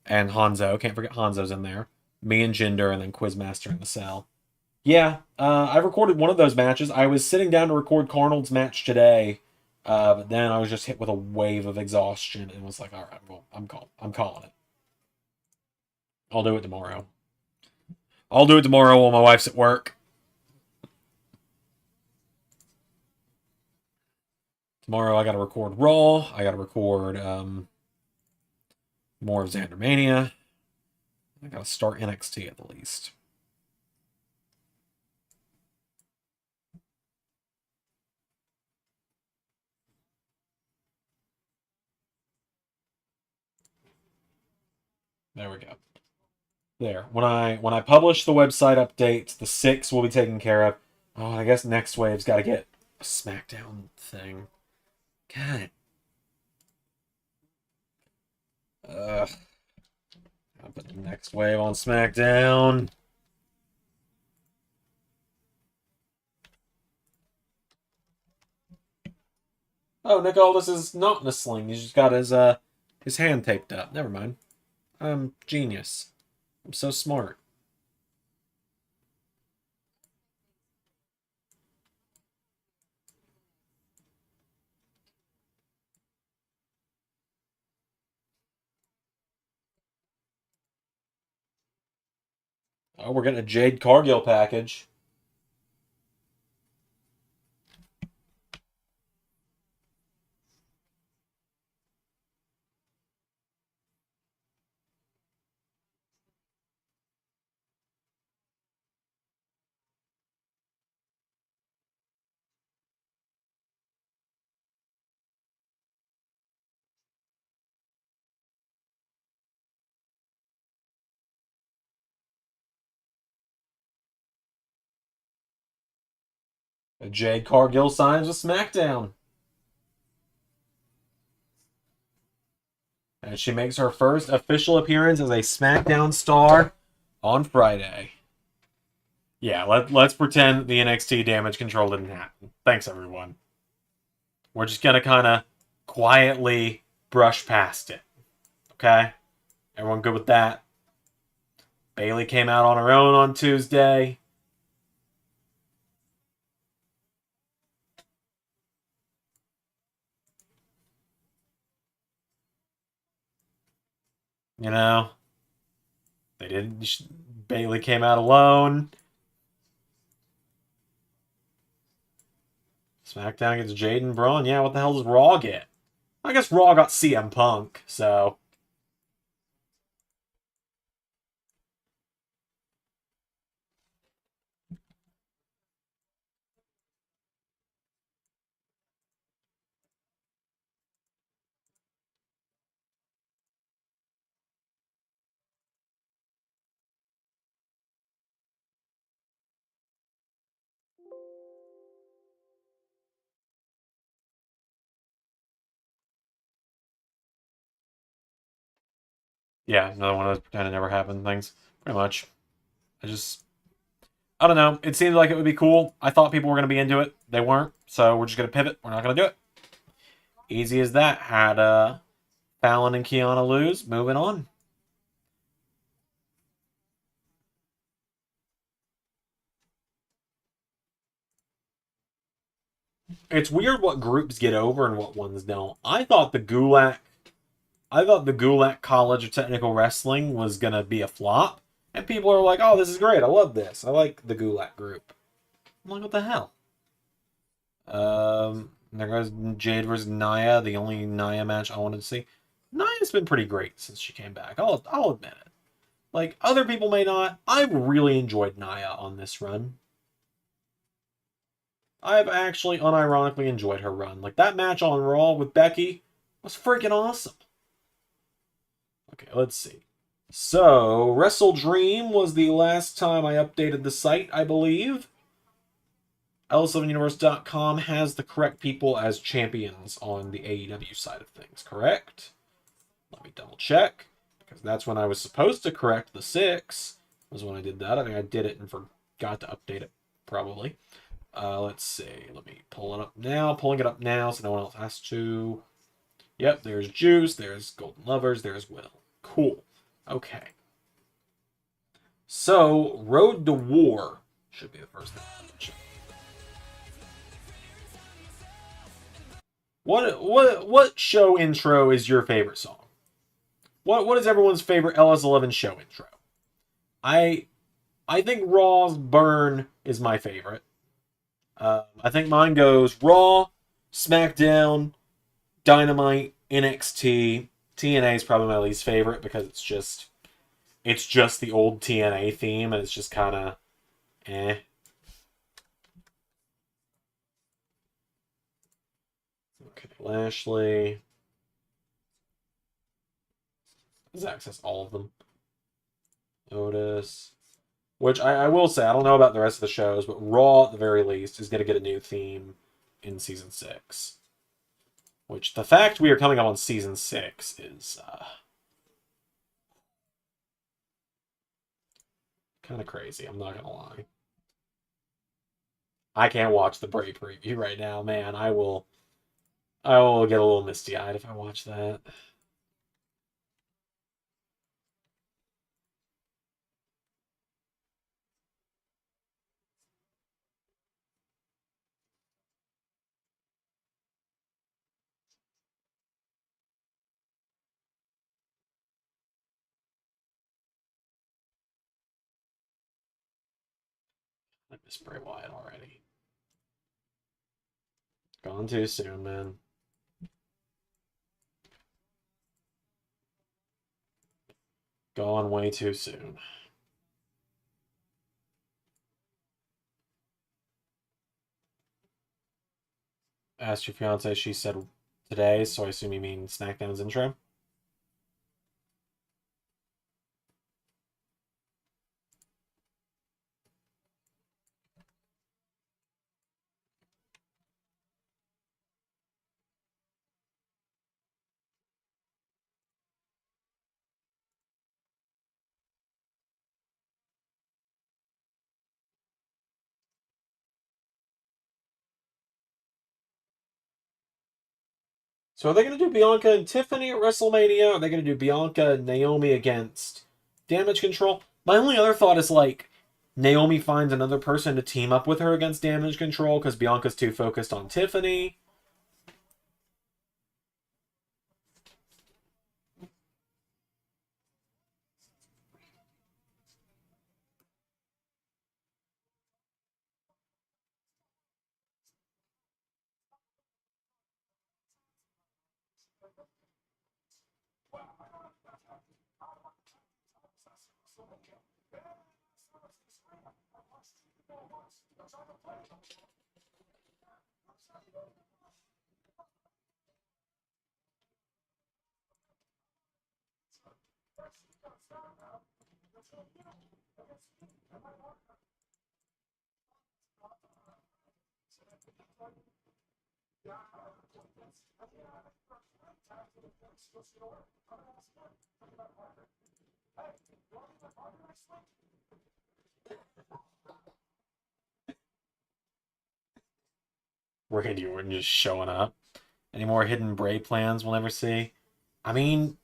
Speaker 1: and Hanzo. Can't forget Hanzo's in there. Me and Jinder, and then Quizmaster in the cell. Yeah, I recorded one of those matches. I was sitting down to record Carnold's match today, but then I was just hit with a wave of exhaustion and was like, all right, well, I'm calling it. I'll do it tomorrow. I'll do it tomorrow while my wife's at work. Tomorrow I gotta record Raw. I gotta record more of Zander Mania. I gotta start NXT at the least. There we go. There. When I publish the website updates, the 6 will be taken care of. Oh, I guess Next Wave's got to get a SmackDown thing. God. Ugh. I'll put the Next Wave on SmackDown. Oh, Nick Aldis is not in a sling. He's just got his hand taped up. Never mind. I'm genius. I'm so smart. Oh, we're getting a Jade Cargill package. A Jade Cargill signs with SmackDown. And she makes her first official appearance as a SmackDown star on Friday. Yeah, let's pretend the NXT Damage Control didn't happen. Thanks, everyone. We're just gonna kind of quietly brush past it. Okay? Everyone good with that? Bayley came out on her own on Tuesday. You know, they didn't. Bayley came out alone. SmackDown gets Jade and Braun. Yeah, what the hell does Raw get? I guess Raw got CM Punk, so. Yeah, another one of those pretend it never happened things. Pretty much. I don't know. It seemed like it would be cool. I thought people were going to be into it. They weren't. So we're just going to pivot. We're not going to do it. Easy as that. Had Fallon and Kiana lose. Moving on. It's weird what groups get over and what ones don't. I thought the Gulak College of Technical Wrestling was gonna be a flop, and people are like, "Oh, this is great! I love this. I like the Gulak group." I'm like, "What the hell?" There goes Jade versus Naya, the only Naya match I wanted to see. Naya's been pretty great since she came back. I'll admit it. Like other people may not. I've really enjoyed Naya on this run. I've actually unironically enjoyed her run. Like that match on Raw with Becky was freaking awesome. Okay, let's see. So, Wrestle Dream was the last time I updated the site, I believe. L7universe.com has the correct people as champions on the AEW side of things, correct? Let me double check, because that's when I was supposed to correct the 6, was when I did that. I think I did it and forgot to update it, probably. Let's see. Let me pull it up now. Pulling it up now so no one else has to. Yep, there's Juice, there's Golden Lovers, there's Will. Cool. Okay. So, Road to War should be the first thing I mention. What show intro is your favorite song? What is everyone's favorite LS11 show intro? I I think Raw's Burn is my favorite. I think mine goes Raw, SmackDown, Dynamite, NXT. TNA is probably my least favorite because it's just the old TNA theme and it's just kind of eh. Okay, Lashley. Let's access all of them. Otis. Which I will say, I don't know about the rest of the shows, but Raw at the very least is going to get a new theme in season 6. Which the fact we are coming up on season 6 is kind of crazy. I'm not gonna lie. I can't watch the Bray preview right now, man. I will get a little misty eyed if I watch that. I miss Bray Wyatt already. Gone too soon, man. Gone way too soon. Asked your fiance, she said today, so I assume you mean SmackDown's intro. So are they going to do Bianca and Tiffany at WrestleMania? Are they going to do Bianca and Naomi against Damage Control? My only other thought is like Naomi finds another person to team up with her against Damage Control because Bianca's too focused on Tiffany. Randy Orton just showing up. Any more hidden Bray plans we'll never see? I mean,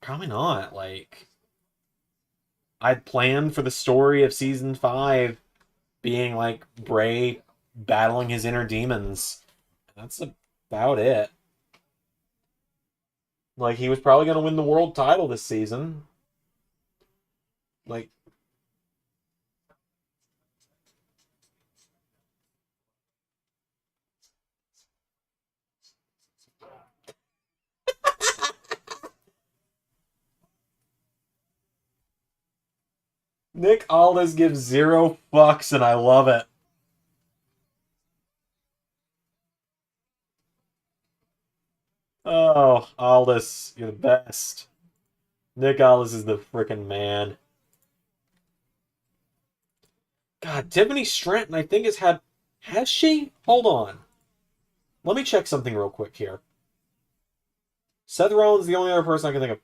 Speaker 1: probably not. Like, I'd planned for the story of season 5 being like Bray battling his inner demons. That's about it. Like, he was probably going to win the world title this season. Like, Nick Aldis gives 0 fucks, and I love it. Oh, Aldis, you're the best. Nick Aldis is the freaking man. God, Tiffany Stratton, I think, has had. Has she? Hold on. Let me check something real quick here. Seth Rollins is the only other person I can think of.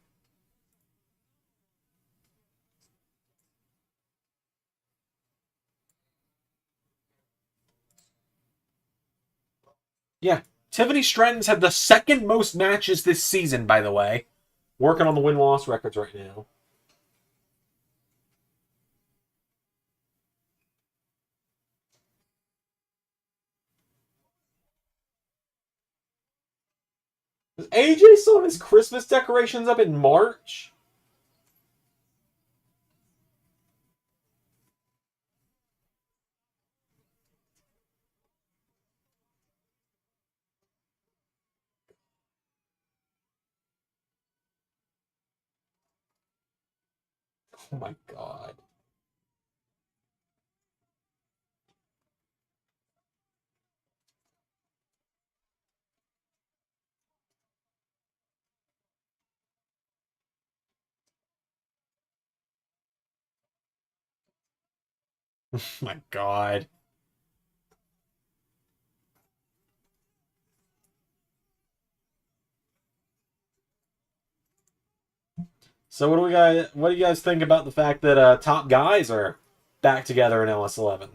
Speaker 1: Yeah, Tiffany Stratton's had the second most matches this season, by the way. Working on the win-loss records right now. Does AJ still have his Christmas decorations up in March? Oh my god. Oh my god. So what do you guys think about the fact that top guys are back together in LS11?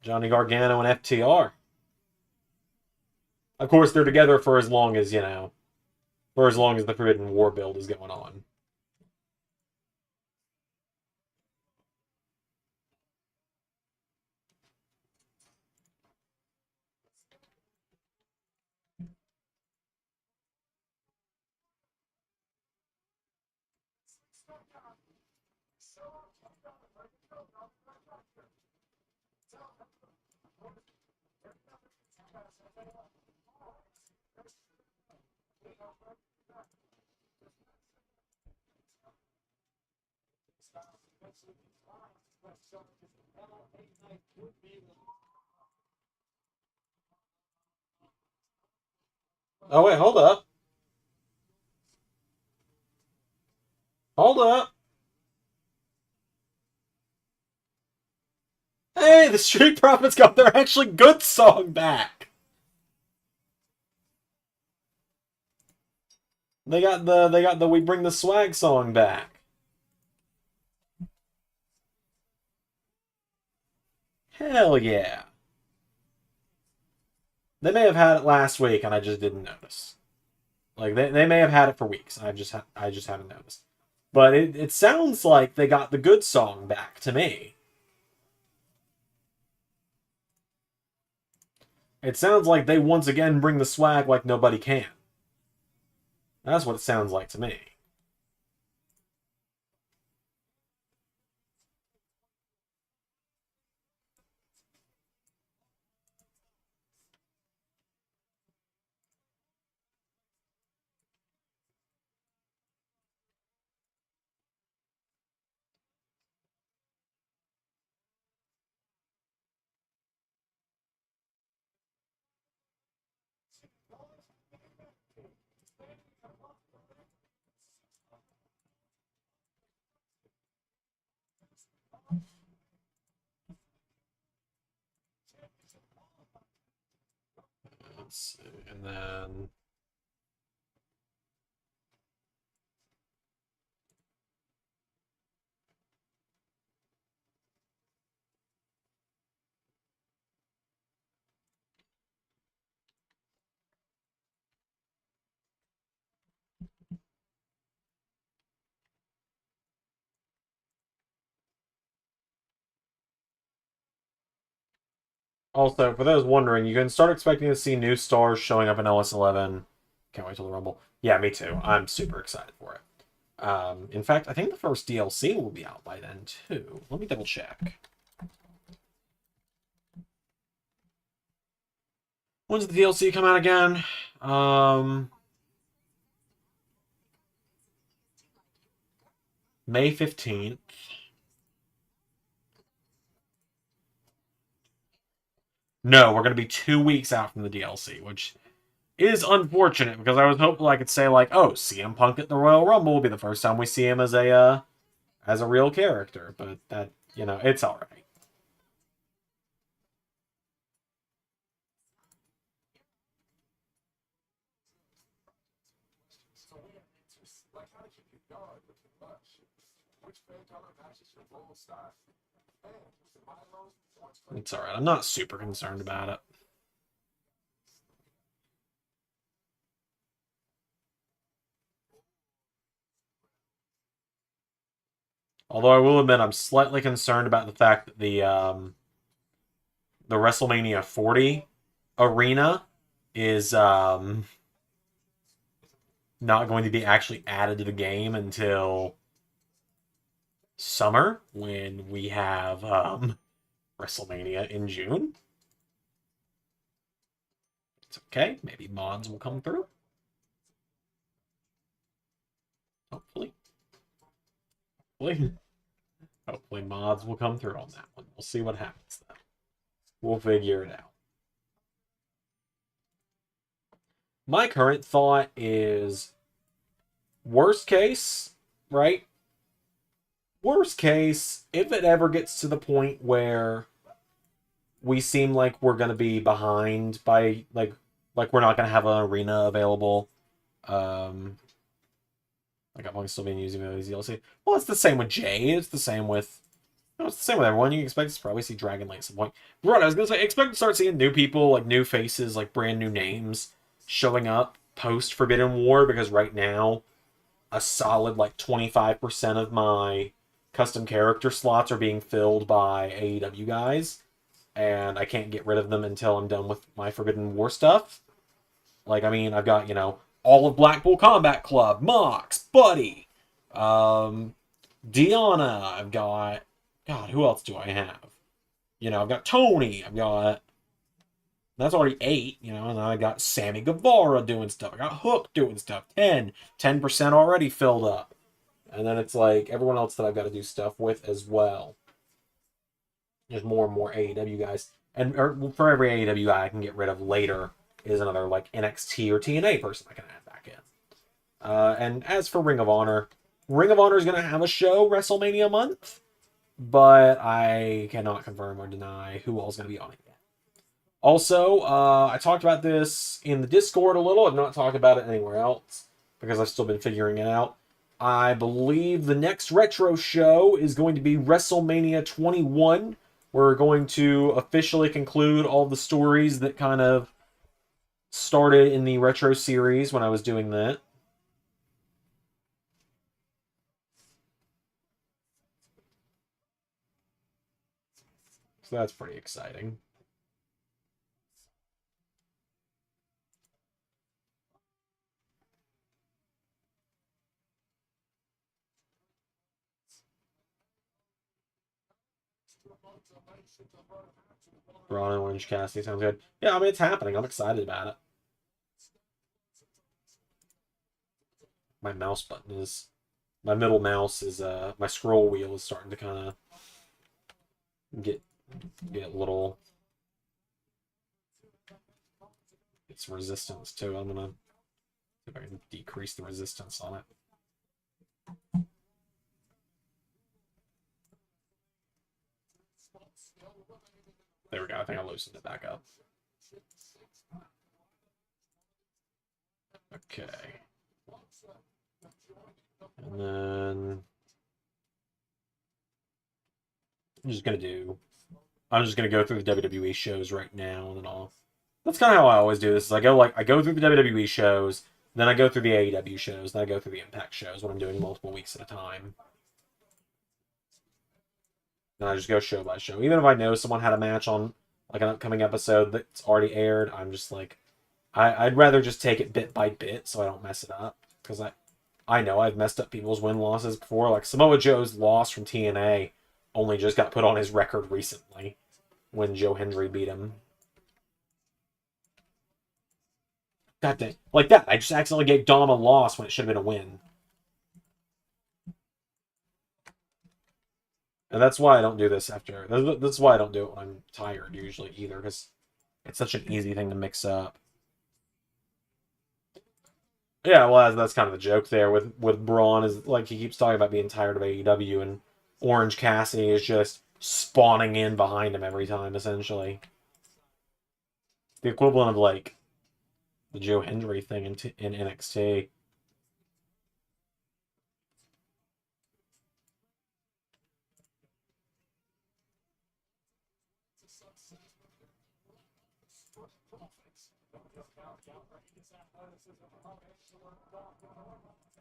Speaker 1: Johnny Gargano and FTR. Of course, they're together for as long as, for as long as the Forbidden War build is going on. Oh wait, hold up. Hold up. Hey, the Street Profits got their actually good song back. They got the We Bring the Swag song back. Hell yeah. They may have had it last week and I just didn't notice. Like they may have had it for weeks and I just haven't noticed. But it sounds like they got the good song back to me. It sounds like they once again bring the swag like nobody can. That's what it sounds like to me. Let's see. And then Also, for those wondering, you can start expecting to see new stars showing up in LS11. Can't wait till the Rumble. Yeah, me too. I'm super excited for it. In fact, I think the first DLC will be out by then too. Let me double check. When's the DLC come out again? May 15th. No, we're going to be 2 weeks out from the DLC, which is unfortunate because I was hopeful I could say like, oh, CM Punk at the Royal Rumble will be the first time we see him as a real character, but that it's all right. It's all right. I'm not super concerned about it. Although I will admit I'm slightly concerned about the fact that the WrestleMania 40 arena is not going to be actually added to the game until summer when we have WrestleMania in June. It's okay. Maybe mods will come through. Hopefully. Hopefully mods will come through on that one. We'll see what happens though. We'll figure it out. My current thought is worst case, right? Worst case, if it ever gets to the point where we seem like we're going to be behind by like we're not going to have an arena available. Like I've only still been using those DLC. Well, it's the same with Jay. It's the same with it's the same with everyone. You expect to probably see Dragon Link at some point. Right, I was gonna say expect to start seeing new people, like new faces, like brand new names showing up post Forbidden War, because right now a solid like 25% of my custom character slots are being filled by AEW guys, and I can't get rid of them until I'm done with my Forbidden War stuff. Like, I mean, I've got, all of Blackpool Combat Club, Mox, Buddy, Deanna, I've got, God, who else do I have? I've got Tony, that's already 8, and then I got Sammy Guevara doing stuff, I got Hook doing stuff, 10% already filled up. And then it's like everyone else that I've got to do stuff with as well. There's more and more AEW guys. And for every AEW guy I can get rid of later is another like NXT or TNA person I can add back in. And as for Ring of Honor is going to have a show WrestleMania month, but I cannot confirm or deny who all's going to be on it yet. Also, I talked about this in the Discord a little. I've not talked about it anywhere else because I've still been figuring it out. I believe the next retro show is going to be WrestleMania 21. We're going to officially conclude all the stories that kind of started in the retro series when I was doing that. So that's pretty exciting. Braun and Orange Cassidy sounds good. Yeah, I mean, it's happening. I'm excited about it. My mouse button is... My middle mouse is... My scroll wheel is starting to kind of get a little... It's resistance, too. I'm going to see if I can decrease the resistance on it. There we go. I think I loosened it back up. Okay. And then I'm just gonna go through the WWE shows right now, and then That's kind of how I always do this. Is I go through the WWE shows, then I go through the AEW shows, then I go through the Impact shows when I'm doing multiple weeks at a time. Then I just go show by show. Even if I know someone had a match on like an upcoming episode that's already aired, I'm just like, I'd rather just take it bit by bit so I don't mess it up. Because I know I've messed up people's win-losses before. Like Samoa Joe's loss from TNA only just got put on his record recently when Joe Hendry beat him. God dang. Like that. I just accidentally gave Dom a loss when it should have been a win. And that's why I don't do this after. That's why I don't do it when I'm tired usually either, because it's such an easy thing to mix up. Yeah, well, that's kind of the joke there with Braun, is like he keeps talking about being tired of AEW, and Orange Cassidy is just spawning in behind him every time, essentially. The equivalent of like the Joe Hendry thing in NXT.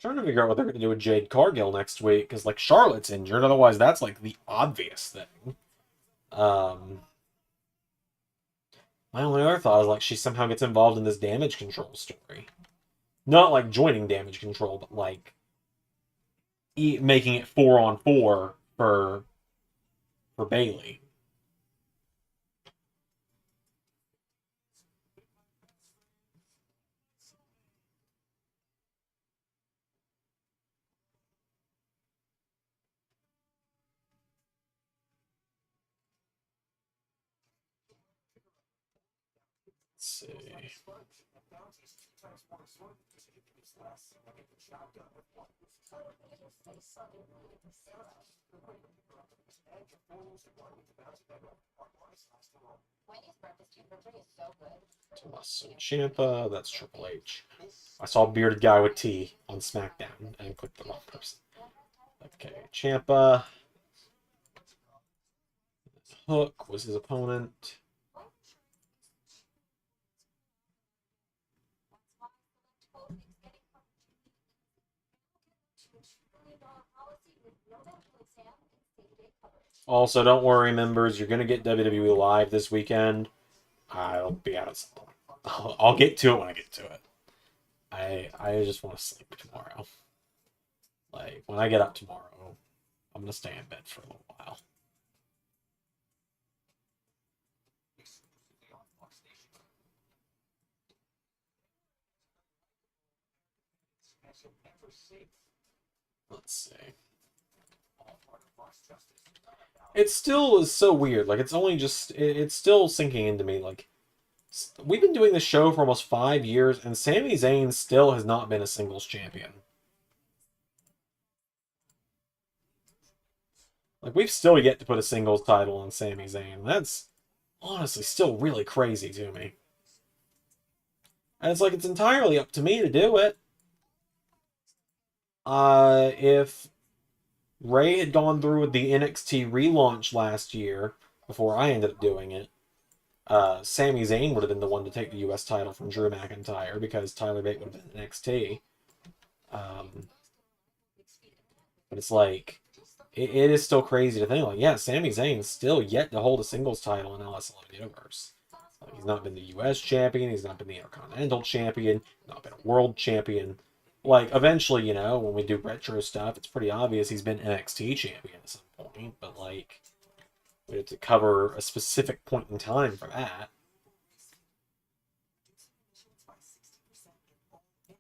Speaker 1: Trying to figure out what they're going to do with Jade Cargill next week, because like Charlotte's injured. Otherwise, that's like the obvious thing. My only other thought is like she somehow gets involved in this damage control story. Not like joining damage control, but like making it 4-on-4 for Bailey. Let's see. Tommaso Ciampa, that's Triple H. I saw a bearded guy with T on SmackDown and clicked the wrong person. Okay, Ciampa. Hook was his opponent. Also, don't worry, members. You're going to get WWE Live this weekend. I'll be out at some point. I'll get to it when I get to it. I just want to sleep tomorrow. Like, when I get up tomorrow, I'm going to stay in bed for a little while. Let's see. It still is so weird. Like, it's only just... It's still sinking into me. Like, we've been doing this show for almost 5 years, and Sami Zayn still has not been a singles champion. Like, we've still yet to put a singles title on Sami Zayn. That's honestly still really crazy to me. And it's like, it's entirely up to me to do it. If Ray had gone through with the NXT relaunch last year, before I ended up doing it, Sami Zayn would have been the one to take the US title from Drew McIntyre, because Tyler Bate would have been NXT. But it's like, it is still crazy to think, like, yeah, Sami Zayn's still yet to hold a singles title in LS11 Universe. Like, he's not been the US champion, he's not been the Intercontinental champion, not been a world champion. Like, eventually, you know, when we do retro stuff, it's pretty obvious he's been NXT champion at some point, but, like, we have to cover a specific point in time for that.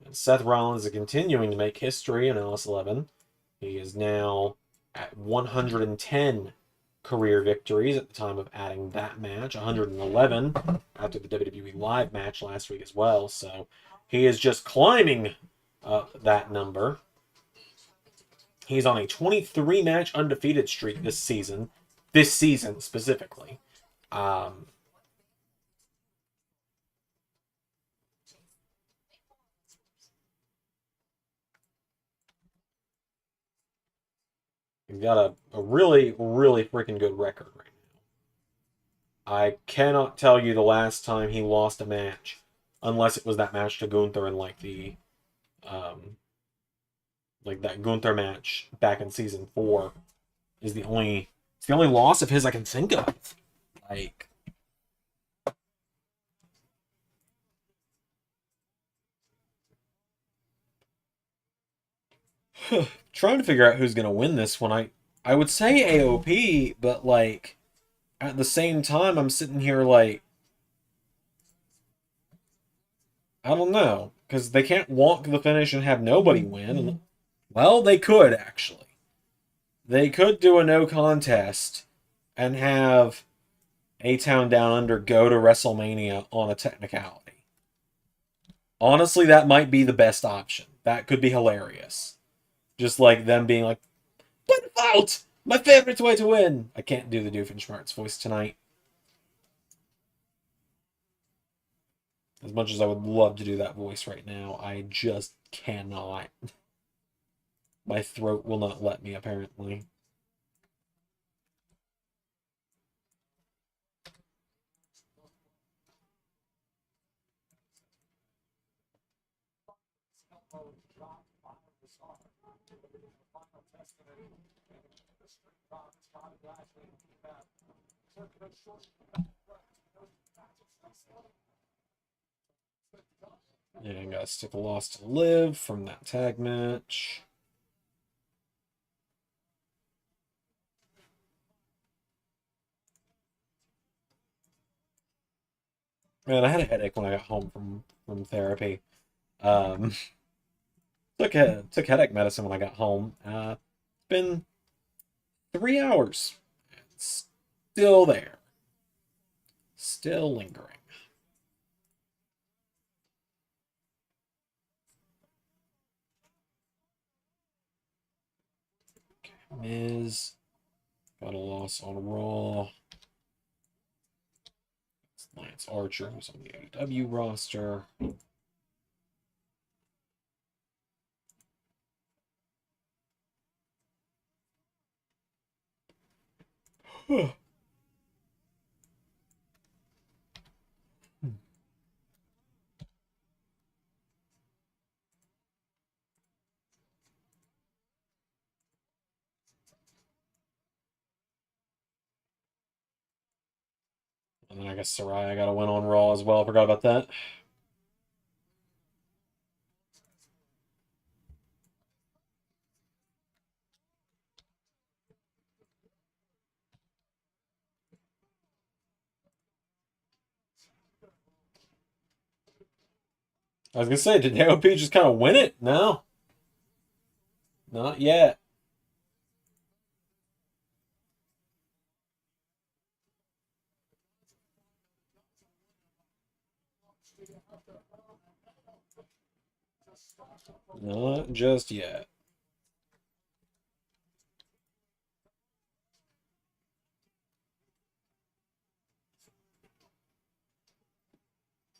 Speaker 1: And Seth Rollins is continuing to make history in LS11. He is now at 110 career victories at the time of adding that match, 111 after the WWE Live match last week as well. So he is just climbing up that number. He's on a 23-match undefeated streak this season. This season specifically. He's got a really, really freaking good record right now. I cannot tell you the last time he lost a match, unless it was that match to Gunther in like that Gunther match back in season 4 is it's the only loss of his I can think of. Like, Trying to figure out who's gonna win this one. I would say AOP, but like at the same time, I'm sitting here like I don't know because they can't walk the finish and have nobody win. Well, they could actually. They could do a no contest and have A-Town Down Under go to WrestleMania on a technicality. Honestly, that might be the best option. That could be hilarious. Just like them being like, "Put it out! My favorite way to win!" I can't do the Doofenshmirtz voice tonight. As much as I would love to do that voice right now, I just cannot. My throat will not let me, apparently. Yeah, I gotta stick a loss to live from that tag match. Man, I had a headache when I got home from therapy. Um, took headache medicine when I got home. It's been 3 hours. It's still there. Still lingering. Miz got a loss on Raw. It's Lance Archer, who's on the AEW roster. And then I guess Saraya got a win on Raw as well. Forgot about that. I was gonna say, did AOP just kind of win it? No, not yet. Not just yet.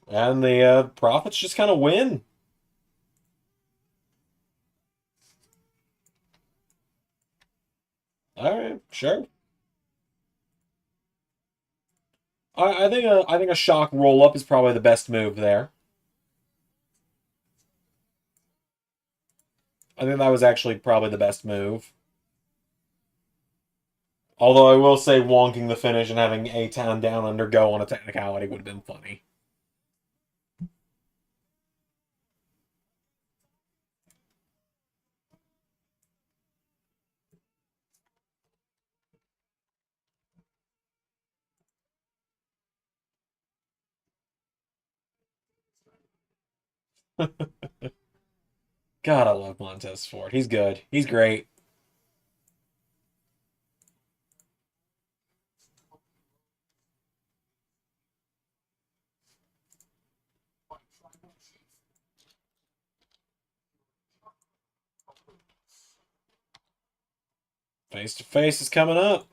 Speaker 1: And the Profits just kind of win. All right, sure. I think a shock roll up is probably the best move there. I think that was actually probably the best move. Although I will say wonking the finish and having A-Town Down Under go on a technicality would have been funny. God, I love Montez Ford. He's good. He's great. Face to face is coming up.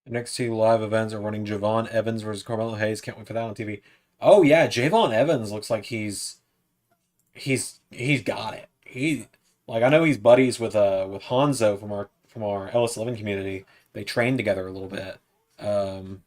Speaker 1: NXT live events are running Javon Evans versus Carmelo Hayes. Can't wait for that on TV. Oh yeah, Javon Evans looks like he's got it. He like I know he's buddies with Hanzo from our LS11 community. They trained together a little bit. Um,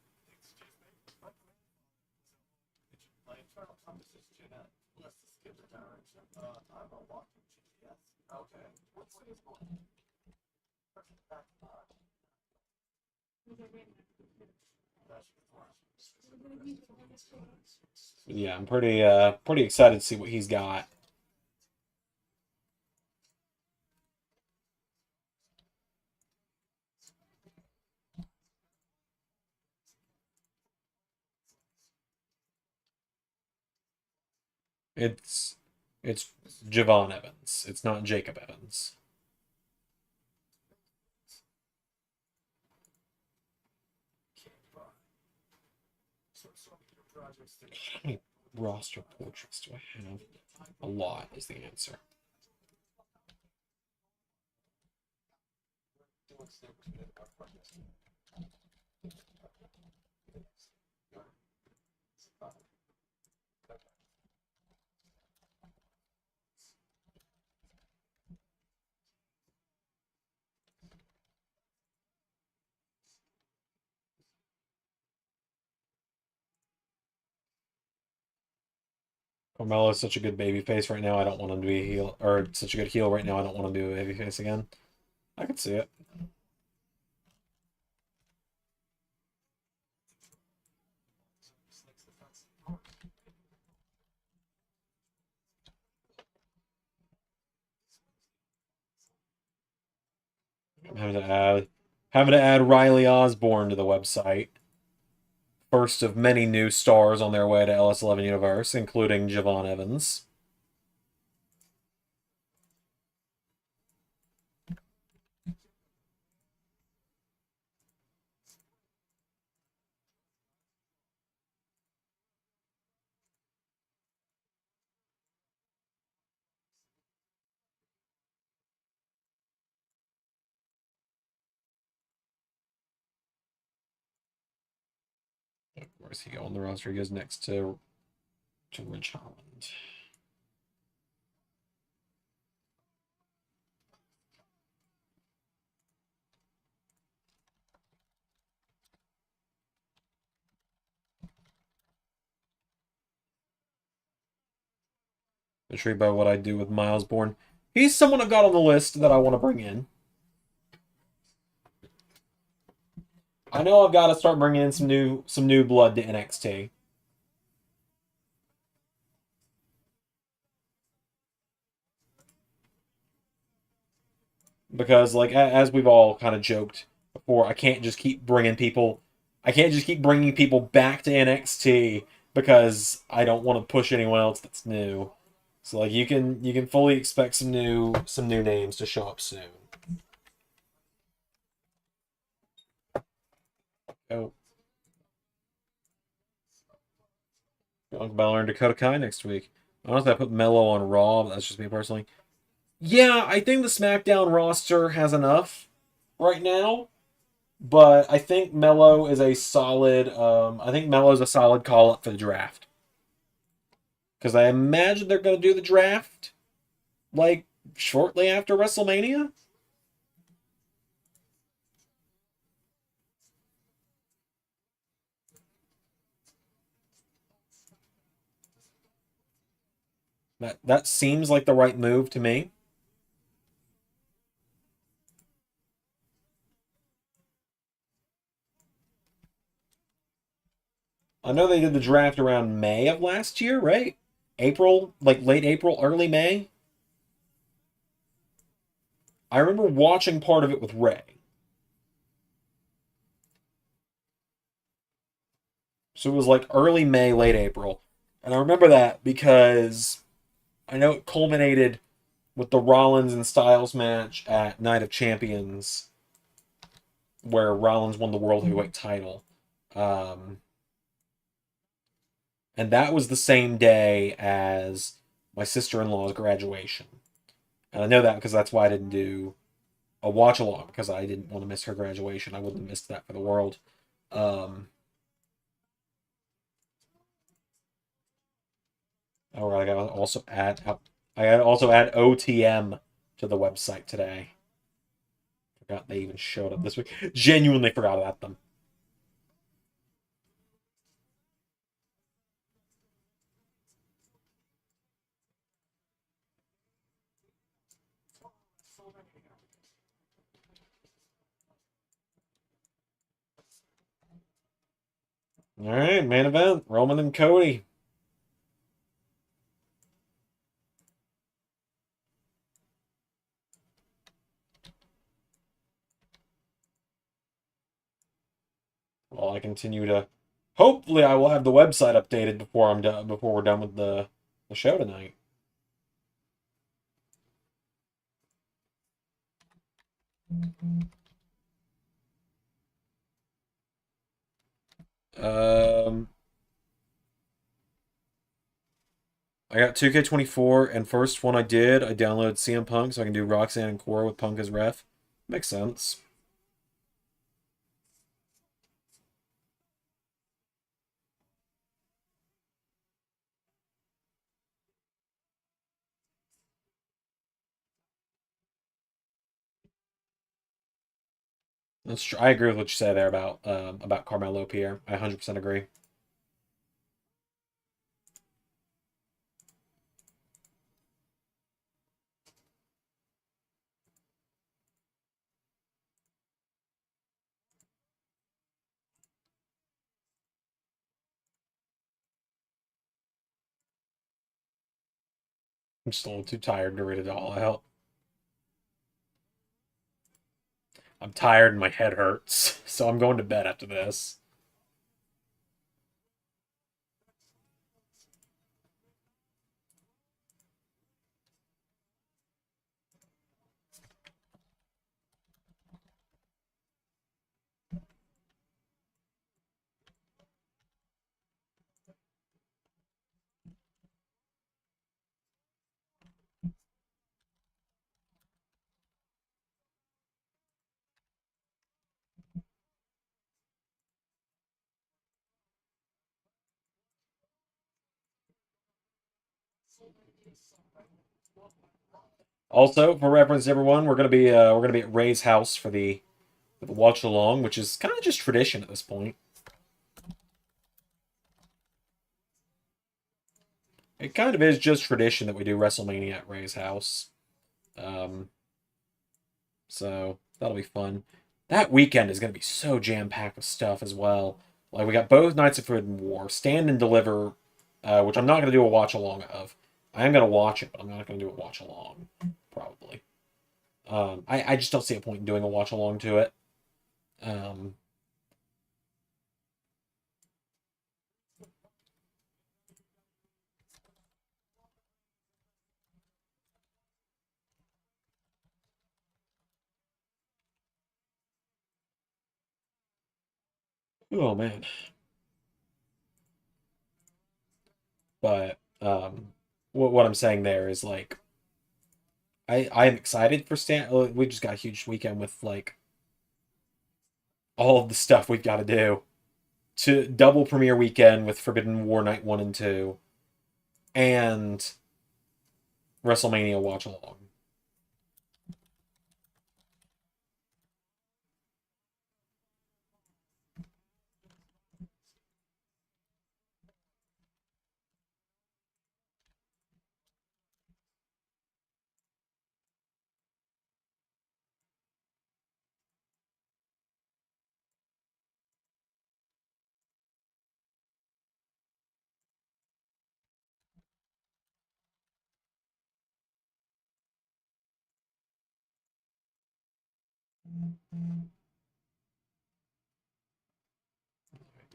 Speaker 1: yeah, I'm pretty excited to see what he's got. It's it's Javon Evans. It's not Jacob Evans. How many roster portraits do I have? A lot is the answer. Carmelo's such a good baby face right now. I don't want him to be a heel, or such a good heel right now. I don't want him to be a baby face again. I could see it. I'm having to add Riley Osborne to the website. First of many new stars on their way to LS11 Universe, including Javon Evans. Where's he go on the roster? He goes next to Rich Holland. Intrigued by what I do with Miles Bourne. He's someone I got on the list that I want to bring in. I know I've got to start bringing in some new blood to NXT. Because like as we've all kind of joked before, I can't just keep bringing people. I can't just keep bringing people back to NXT because I don't want to push anyone else that's new. So like you can fully expect some new names to show up soon. Oh, Bianca Belair and Dakota Kai next week. Honestly, I put Mello on Raw, but that's just me personally. Yeah, I think the SmackDown roster has enough right now, but I think Mello is a solid. I think Mello is a solid call up for the draft because I imagine they're going to do the draft like shortly after WrestleMania. That seems like the right move to me. I know they did the draft around May of last year, right? April, like late April, early May. I remember watching part of it with Ray. So it was like early May, late April. And I remember that because I know it culminated with the Rollins and Styles match at Night of Champions, where Rollins won the World Heavyweight title. Um, and that was the same day as my sister-in-law's graduation. And I know that because that's why I didn't do a watch along, because I didn't want to miss her graduation. I wouldn't have missed that for the world. Oh, I gotta also add OTM to the website today. Forgot they even showed up this week. Genuinely forgot about them. All right, main event: Roman and Cody. While I continue to, hopefully, I will have the website updated before I'm done. Before we're done with the show tonight. I got 2K24, and first one I downloaded CM Punk so I can do Roxanne and Cora with Punk as ref. Makes sense. That's true. I agree with what you said there about Carmelo Pierre. I 100% agree. I'm just a little too tired to read it all out. I'm tired and my head hurts, so I'm going to bed after this. Also, for reference, everyone, we're gonna be at Ray's house for the watch along, which is kind of just tradition at this point. It kind of is just tradition that we do WrestleMania at Ray's house. Um, so that'll be fun. That weekend is gonna be so jam packed with stuff as well. Like we got both Nights of Forbidden War, Stand and Deliver, which I'm not gonna do a watch along of. I am gonna watch it, but I'm not gonna do a watch along, probably. I just don't see a point in doing a watch along to it. Um, oh man. But what I'm saying there is like I'm excited for Stan. We just got a huge weekend with like all of the stuff we've got to do to double premiere weekend with Forbidden War Night 1 and 2 and WrestleMania watch along.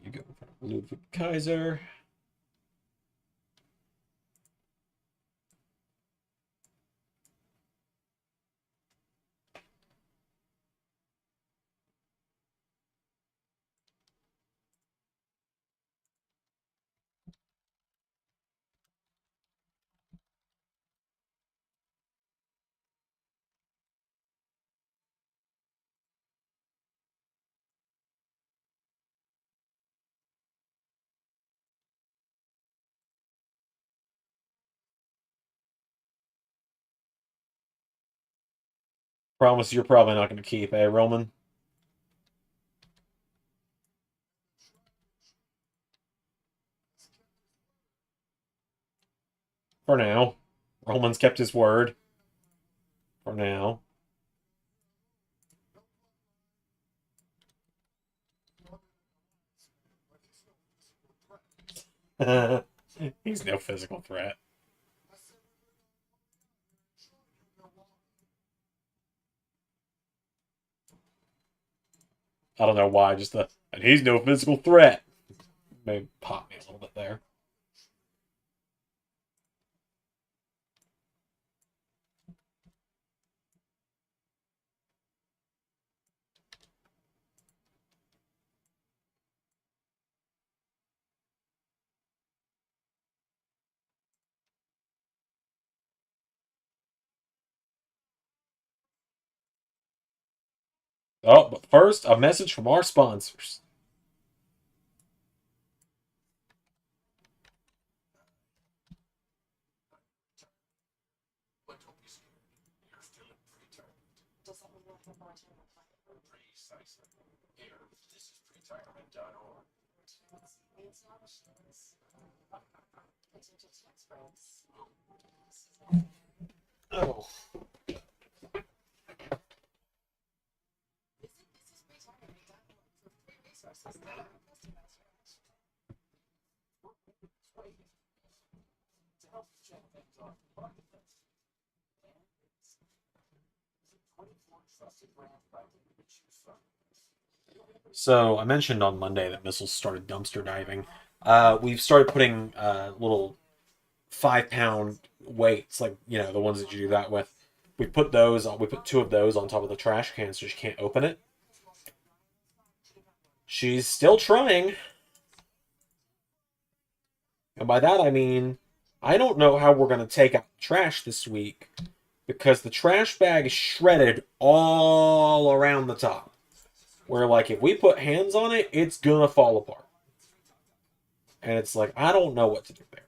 Speaker 1: You go for Ludwig Kaiser. Promise you're probably not going to keep, eh, Roman? For now. Roman's kept his word. For now. He's no physical threat. I don't know why, just the and he's no physical threat. Maybe pop me a little bit there. Oh, but first, a message from our sponsors. Oh. So I mentioned on Monday that Missiles started dumpster diving. We've started putting little 5 pound weights, like the ones that you do that with. We put those on. We put two of those on top of the trash can, so she can't open it. She's still trying, and by that I mean I don't know how we're gonna take out trash this week because the trash bag is shredded all around the top. Where like if we put hands on it, it's gonna fall apart. And it's like I don't know what to do there.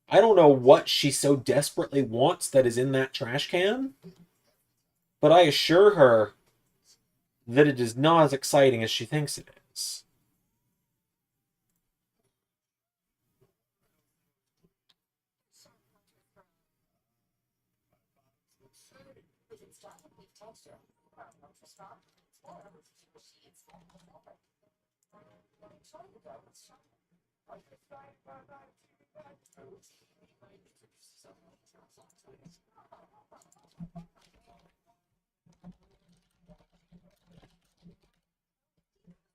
Speaker 1: I don't know what she so desperately wants that is in that trash can, but I assure her that it is not as exciting as she thinks it is.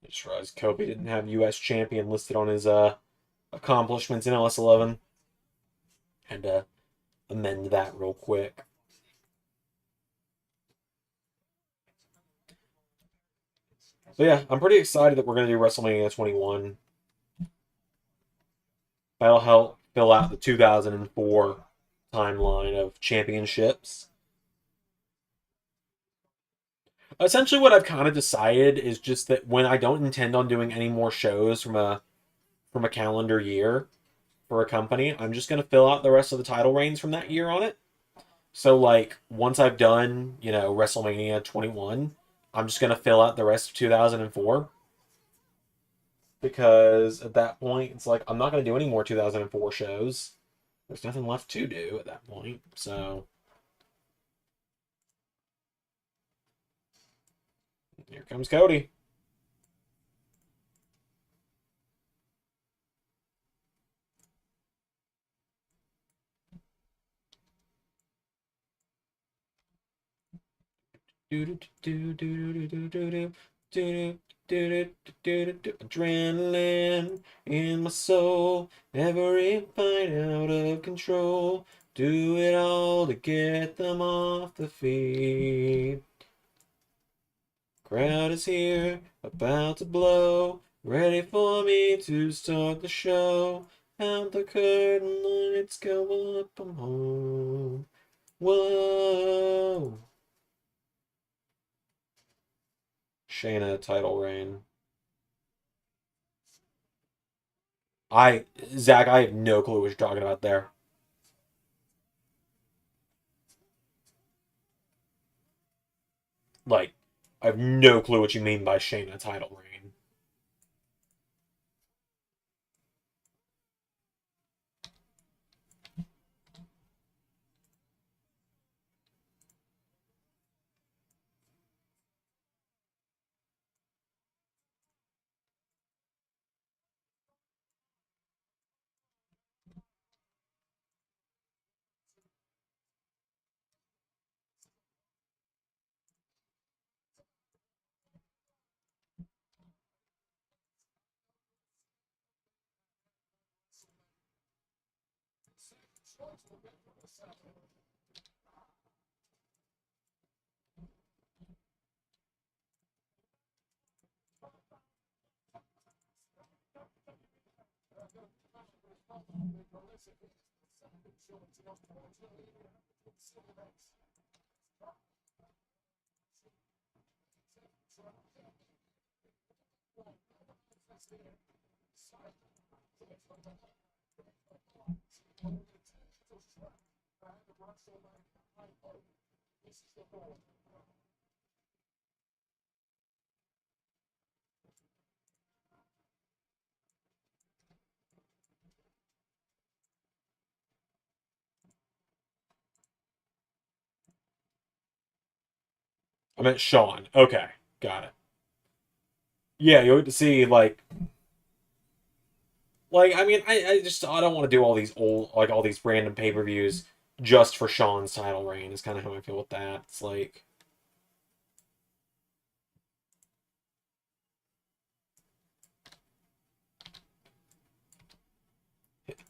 Speaker 1: I just realized Kobe didn't have U.S. champion listed on his accomplishments in LS11. Had to amend that real quick. So yeah, I'm pretty excited that we're going to do WrestleMania 21. That'll help fill out the 2004 timeline of championships. Essentially, what I've kind of decided is just that when I don't intend on doing any more shows from a calendar year for a company, I'm just going to fill out the rest of the title reigns from that year on it. So, like, once I've done, WrestleMania 21, I'm just going to fill out the rest of 2004. Because at that point, it's like, I'm not going to do any more 2004 shows. There's nothing left to do at that point. So, here comes Cody. Adrenaline in my soul, every fight out of control. Do it all to get them off the feet. Crowd is here, about to blow, ready for me to start the show. Out the curtain, lights go up, I'm home. Whoa. Shayna title reign. Zach, I have no clue what you're talking about there. Like, I have no clue what you mean by Shayna title reign. I meant Sean. Okay, got it. Yeah, you have to see like I mean I don't want to do all these old like all these random pay-per-views just for Sean's title reign is kind of how I feel with that. It's like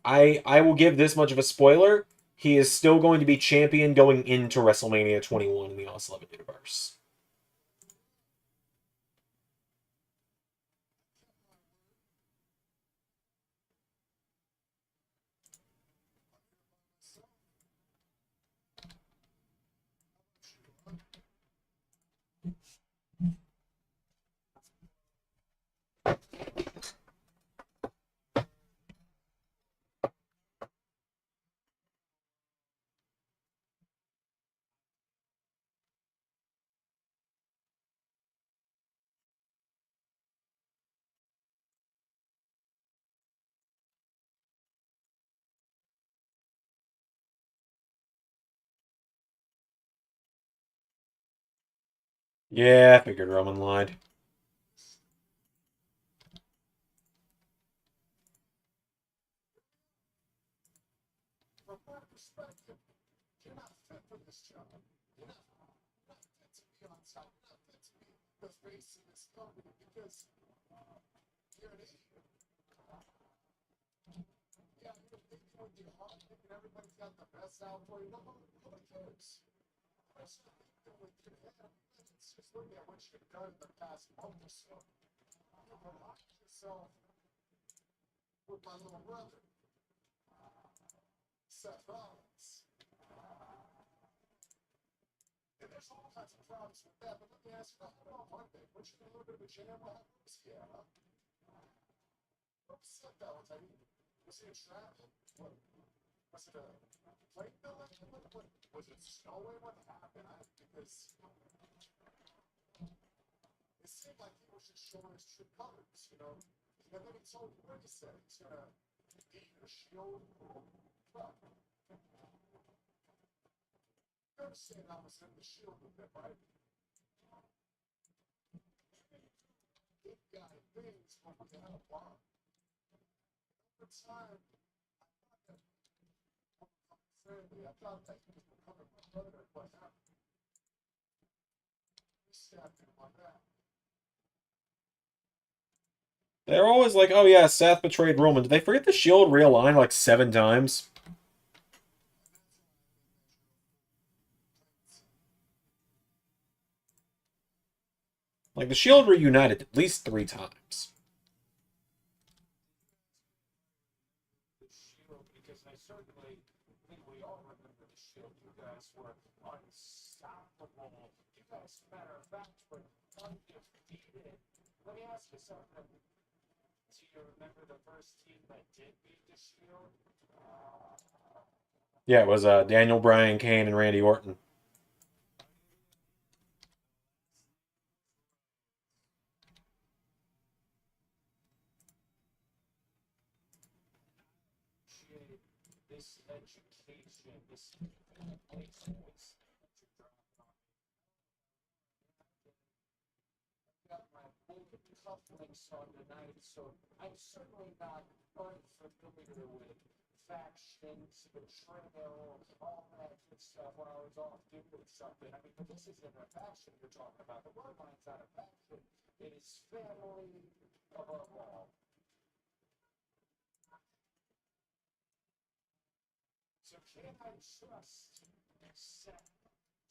Speaker 1: I will give this much of a spoiler. He is still going to be champion going into WrestleMania 21 in the All 11 universe. Yeah, I figured Roman lied. They're always like, oh yeah, Seth betrayed Roman. Did they forget the Shield realigned like 7 times? Like the Shield reunited at least 3 times. Yeah, it was Daniel Bryan, Kane, and Randy Orton.
Speaker 2: cufflinks on tonight, so I'm certainly not unfamiliar with factions, betrayal, all that good stuff when I was off doing something. I mean, but this isn't a faction you're talking about. The bloodline's not a faction. It is family above all. So can I trust Seth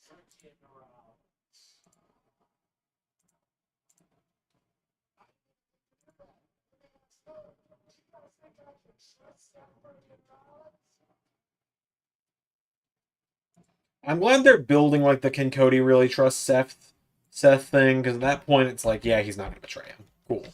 Speaker 2: freaking around?
Speaker 1: I'm glad they're building like the can Cody really trust Seth thing, because at that point it's like, yeah, he's not gonna betray him. Cool.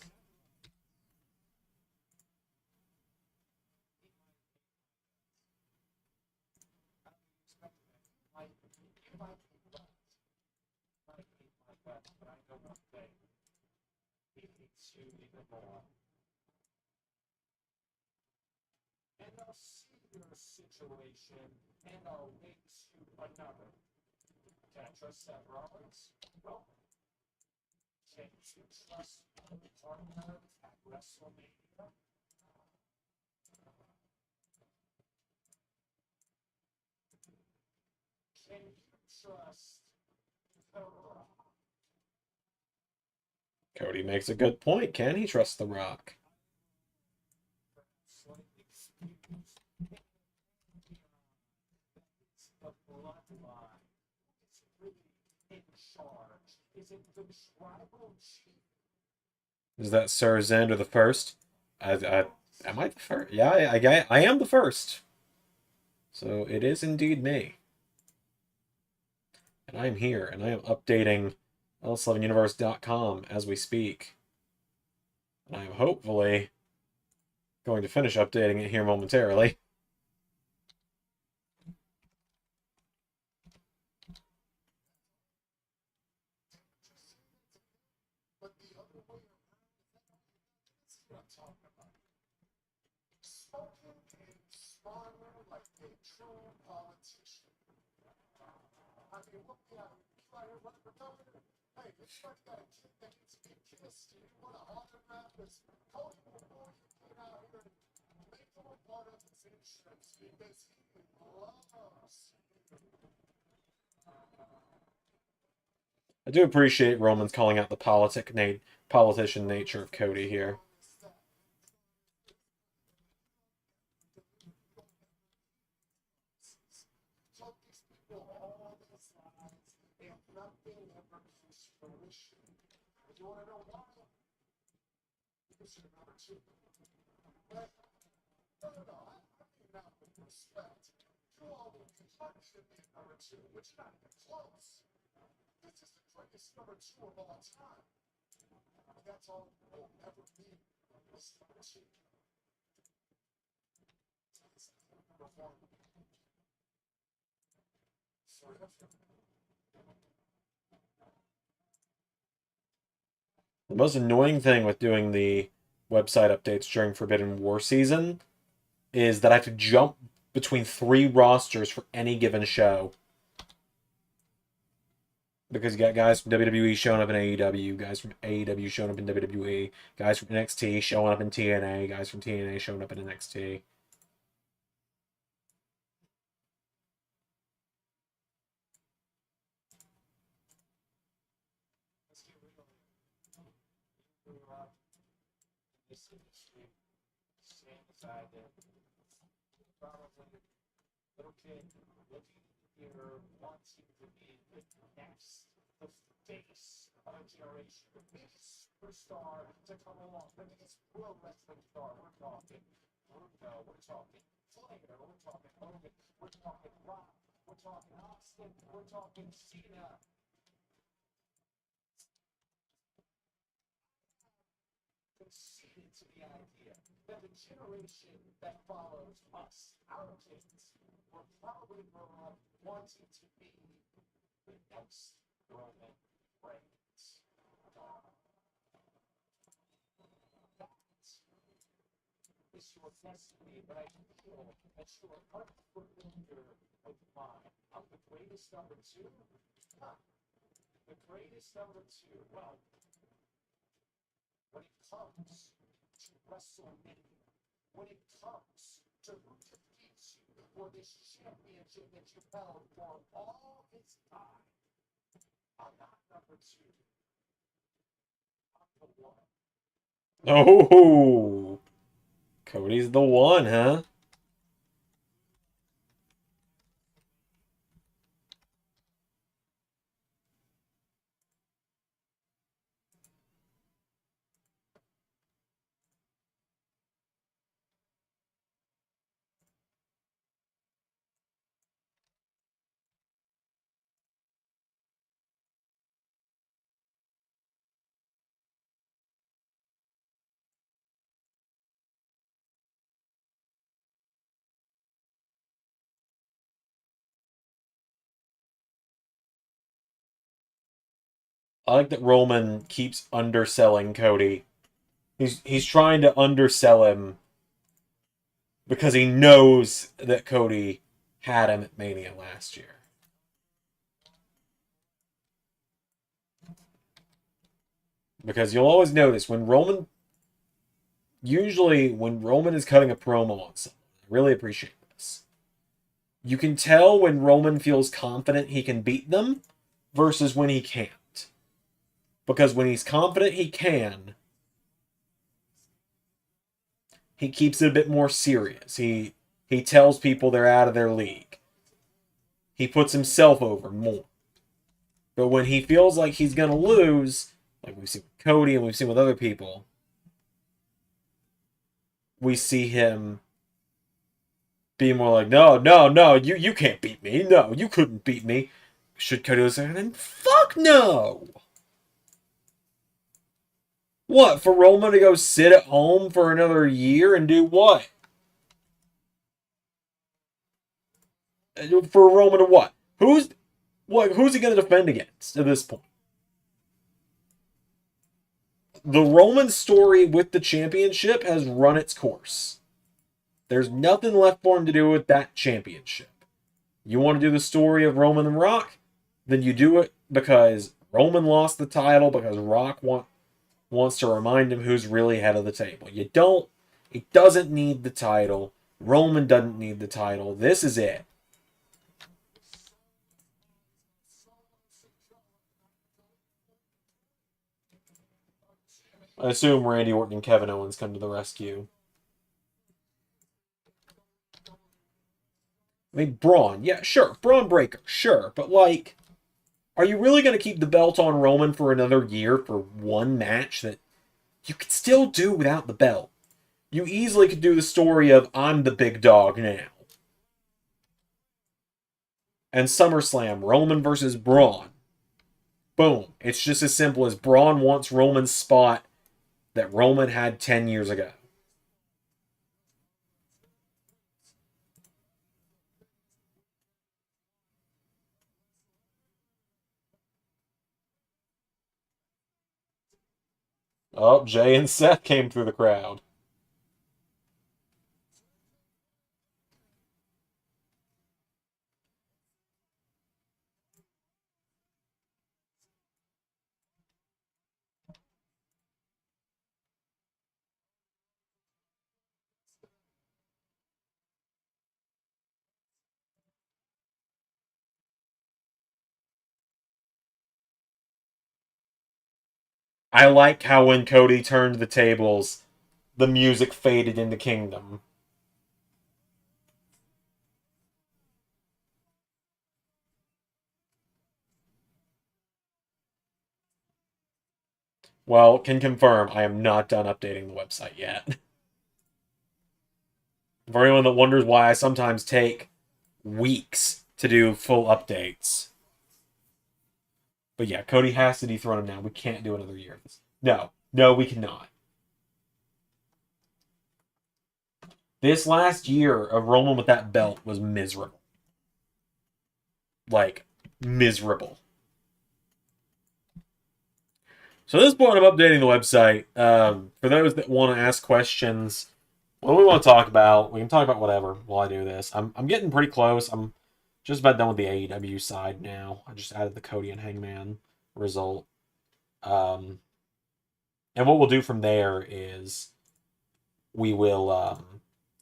Speaker 2: And I'll see your situation, and I'll link to another. Can I trust Seth Rollins? Well, can you trust my partner at WrestleMania? Can you trust The Rock?
Speaker 1: Cody makes a good point. Can he trust The Rock?
Speaker 2: The bloodline is really in charge. Is it the tribal chief?
Speaker 1: Is that Sir Zander the first? Am I the first? Yeah, I am the first. So it is indeed me. And I am here, and I am updating ls11universe.com as we speak. And I am hopefully going to finish updating it here momentarily.
Speaker 2: But the other way around, that's what I'm talking about. Spoken and smarter like a true politician. I mean, look at him. You out here running for governor? Hey, if you got a kid that needs to get kissed, and you want to autograph this, Cody before you get out here and make him a part of his insurance because he loves you.
Speaker 1: I do appreciate Roman's calling out the politician nature of Cody here.
Speaker 2: Told these people all these lies, and nothing ever comes to fruition. You want to know why? Because you're number two. But, no, I mean that with respect. You all will be punished at being number two, but you're not even close. This is the greatest number two of all time. And that's all you will ever be, is number two. Number one. Sort of.
Speaker 1: The most annoying thing with doing the website updates during Forbidden War season is that I have to jump between 3 rosters for any given show. Because you got guys from WWE showing up in AEW, guys from AEW showing up in WWE, guys from NXT showing up in TNA, guys from TNA showing up in NXT.
Speaker 2: This industry, stand aside that probably little kid looking here wanting to be the next, the face of a generation, the biggest superstar to come along, the biggest pro wrestling star. We're talking Bruno, we're talking Flair, we're talking Hogan, we're talking Rock, we're talking Austin, we're talking Cena. Conceded to the idea that the generation that follows us, our kids, will probably grow up wanting to be the next Roman Reigns. is your destiny, but I feel that you are unfamiliar with mine. I'm the greatest number two. Huh. The greatest number two. Well, when it comes to WrestleMania, when it comes to who defeats you for this championship that you've held for all this time, I'm not number two. I'm the one.
Speaker 1: Oh, Cody's the one, huh? I like that Roman keeps underselling Cody. He's trying to undersell him because he knows that Cody had him at Mania last year. Because you'll always notice usually when Roman is cutting a promo on someone, I really appreciate this. You can tell when Roman feels confident he can beat them versus when he can't. Because when he's confident he can, he keeps it a bit more serious. He tells people they're out of their league. He puts himself over more. But when he feels like he's going to lose, like we've seen with Cody and we've seen with other people, we see him be more like, no, you can't beat me. No, you couldn't beat me. Should Cody say, then fuck no! What, for Roman to go sit at home for another year and do what? For Roman to what? Who's he going to defend against at this point? The Roman story with the championship has run its course. There's nothing left for him to do with that championship. You want to do the story of Roman and Rock? Then you do it because Roman lost the title, because Rock wants to remind him who's really head of the table. You don't. He doesn't need the title. Roman doesn't need the title. This is it. I assume Randy Orton and Kevin Owens come to the rescue. I mean, Braun. Yeah, sure. Braun Breaker. Sure. But, like, are you really going to keep the belt on Roman for another year for one match that you could still do without the belt? You easily could do the story of, I'm the big dog now. And SummerSlam, Roman versus Braun. Boom. It's just as simple as Braun wants Roman's spot that Roman had 10 years ago. Oh, Jay and Seth came through the crowd. I like how when Cody turned the tables, the music faded into Kingdom. Well, can confirm I am not done updating the website yet. For anyone that wonders why I sometimes take weeks to do full updates. But yeah, Cody has to dethrone him now. We can't do another year of this. No, we cannot. This last year of Roman with that belt was miserable. Like, miserable. So at this point, I'm updating the website. For those that want to ask questions What do we want to talk about? We can talk about whatever while I do this. I'm getting pretty close. I'm just about done with the AEW side now. I just added the Cody and Hangman result. Um, and what we'll do from there is we will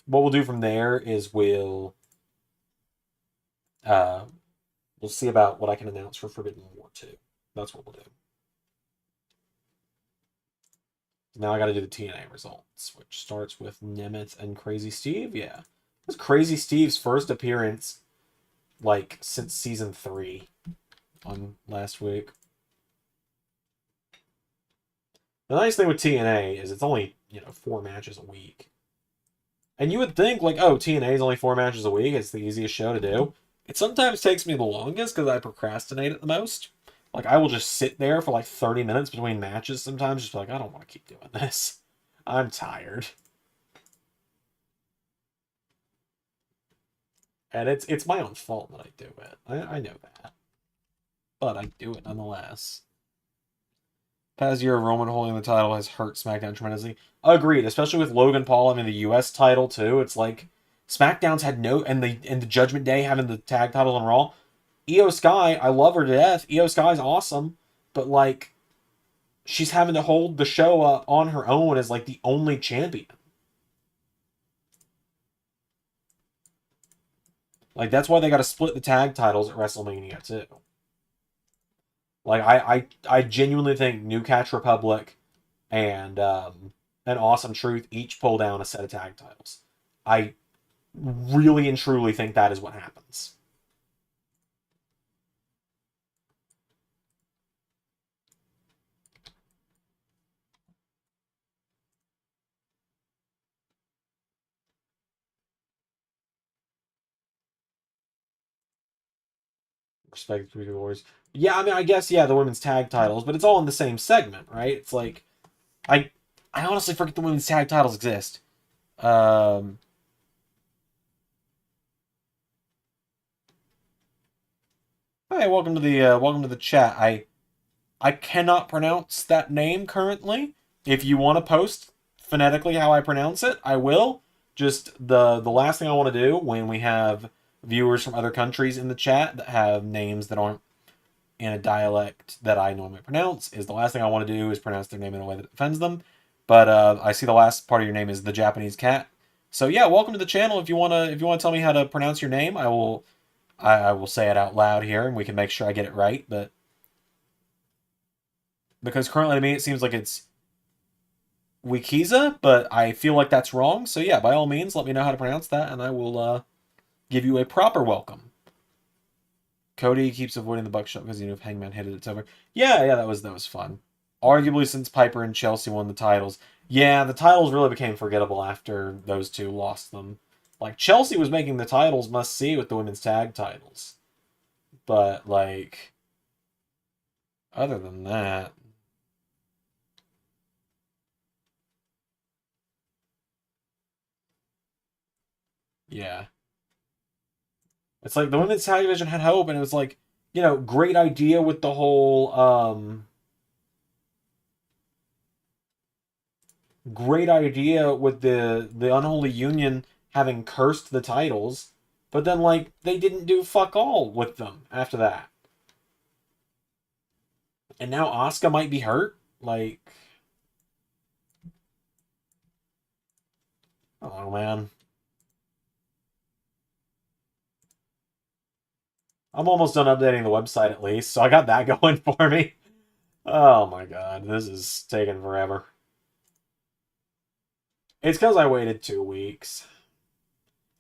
Speaker 1: what we'll do from there is uh, we'll see about what I can announce for Forbidden War 2. That's what we'll do. Now I got to do the TNA results, which starts with Nemeth and Crazy Steve. Yeah, it was Crazy Steve's first appearance, like since season 3, on last week. The nice thing with TNA is it's only 4 matches a week, and you would think like, oh, TNA is only 4 matches a week. It's the easiest show to do. It sometimes takes me the longest because I procrastinate it the most. Like, I will just sit there for like 30 minutes between matches sometimes, just be like, I don't want to keep doing this. I'm tired. And it's my own fault that I do it. I know that. But I do it nonetheless. Past year of Roman holding the title has hurt SmackDown tremendously. Agreed, especially with Logan Paul having the US title too. It's like SmackDown's had no, and the Judgment Day having the tag title on Raw. Io Sky, I love her to death. Io Sky's awesome, but like she's having to hold the show up on her own as like the only champion. Like that's why they got to split the tag titles at WrestleMania too. Like I genuinely think New Catch Republic and Awesome Truth each pull down a set of tag titles. I really and truly think that is what happens. Respect to the Warriors. Yeah, I mean, I guess the women's tag titles, but it's all in the same segment, right? It's like I honestly forget the women's tag titles exist. Um, Hi, welcome to the chat. I cannot pronounce that name currently. If you want to post phonetically how I pronounce it, I will. Just the last thing I want to do when we have viewers from other countries in the chat that have names that aren't in a dialect that I normally pronounce is the last thing I want to do is pronounce their name in a way that offends them. But I see the last part of your name is the Japanese cat. So yeah, welcome to the channel. If you wanna tell me how to pronounce your name, I will say it out loud here, and we can make sure I get it right. But because currently to me it seems like it's Wikiza, but I feel like that's wrong. So yeah, by all means, let me know how to pronounce that, and I will give you a proper welcome. Cody keeps avoiding the buckshot because if Hangman hit it, it's over. Yeah, that was fun. Arguably, since Piper and Chelsea won the titles, yeah, the titles really became forgettable after those two lost them. Like Chelsea was making the titles must see with the women's tag titles, but like other than that, yeah, it's like the women's tag division had hope, and it was like great idea with the whole great idea with the unholy union having cursed the titles, but then like they didn't do fuck all with them after that. And now Asuka might be hurt. Like, oh man. I'm almost done updating the website at least, so I got that going for me. Oh my god, this is taking forever. It's because I waited 2 weeks.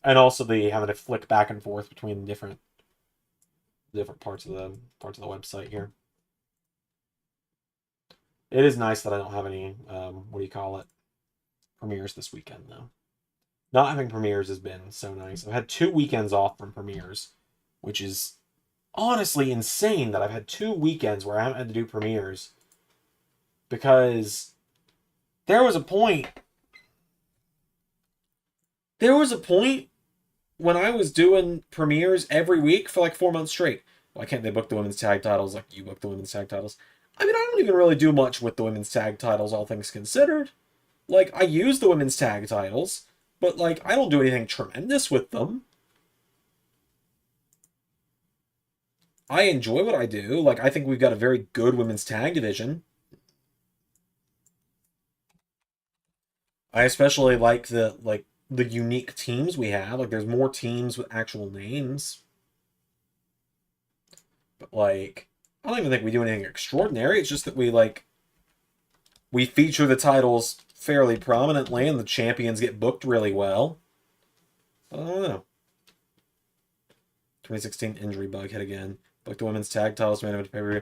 Speaker 1: And also the having to flick back and forth between different parts of the website here. It is nice that I don't have any what do you call it? Premieres this weekend though. Not having premieres has been so nice. I've had 2 weekends off from premieres, which is honestly insane that I've had 2 weekends where I haven't had to do premieres. Because there was a point when I was doing premieres every week for like 4 months straight. Why can't they book the women's tag titles like you book the women's tag titles? I mean, I don't even really do much with the women's tag titles, all things considered. Like, I use the women's tag titles, but like I don't do anything tremendous with them. I enjoy what I do. Like I think we've got a very good women's tag division. I especially like the unique teams we have. Like there's more teams with actual names. But like I don't even think we do anything extraordinary. It's just that we feature the titles fairly prominently and the champions get booked really well. I don't know. 2016 injury bug hit again. Booked the women's tag titles main event pay-per-view.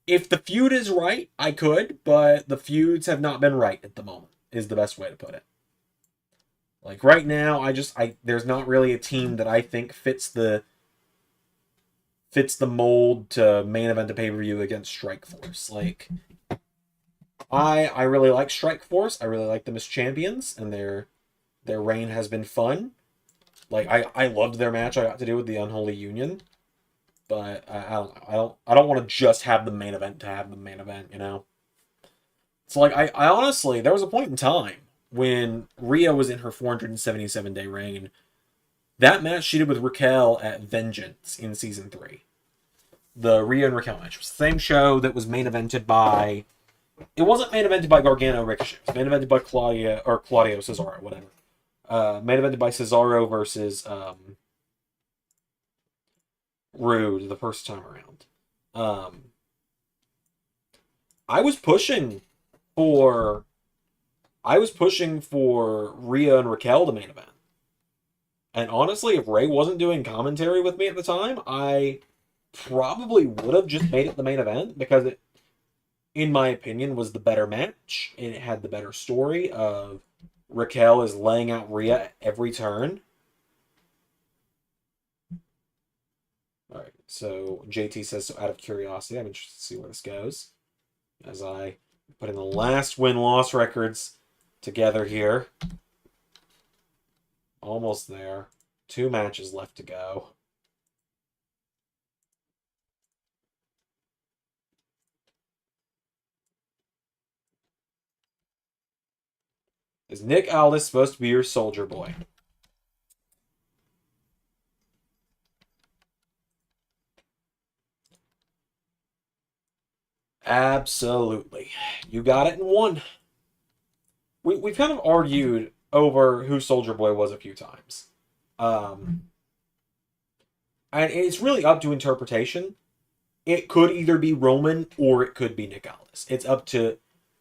Speaker 1: If the feud is right, I could, but the feuds have not been right at the moment, is the best way to put it. Like right now, there's not really a team that I think fits the mold to main event to pay-per-view against Strikeforce. Like I really like Strikeforce. I really like them as champions, and their reign has been fun. Like I loved their match I got to do with the Unholy Union. But I don't want to just have the main event to have the main event, you know? It's like, I honestly, there was a point in time when Rhea was in her 477-day reign. That match she did with Raquel at Vengeance in Season 3. The Rhea and Raquel match was the same show that was main evented by... It wasn't main evented by Gargano Ricochet. It was main evented by Claudio Cesaro, whatever. Main evented by Cesaro versus... Rude the first time around. I was pushing for Rhea and Raquel to main event. And honestly, if Ray wasn't doing commentary with me at the time, I probably would have just made it the main event because it, in my opinion, was the better match. And it had the better story of Raquel is laying out Rhea at every turn. Alright, so JT says, so out of curiosity, I'm interested to see where this goes. As I put in the last win-loss records together here. Almost there. 2 matches left to go. Is Nick Aldis supposed to be your soldier boy? Absolutely. You got it in one. We've kind of argued over who Soldier Boy was a few times. And it's really up to interpretation. It could either be Roman or it could be Nick Aldis. It's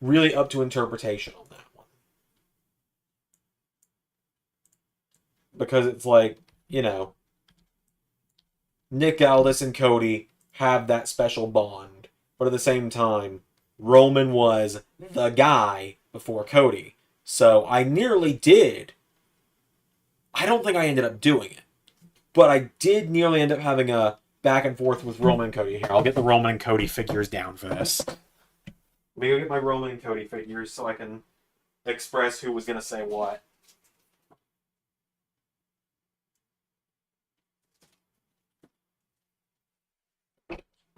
Speaker 1: really up to interpretation on that one. Because it's like, you know, Nick Aldis and Cody have that special bond. But at the same time, Roman was the guy before Cody. So I nearly did. I don't think I ended up doing it. But I did nearly end up having a back and forth with Roman and Cody. Here, I'll get the Roman and Cody figures down for this. Let me go get my Roman and Cody figures so I can express who was going to say what.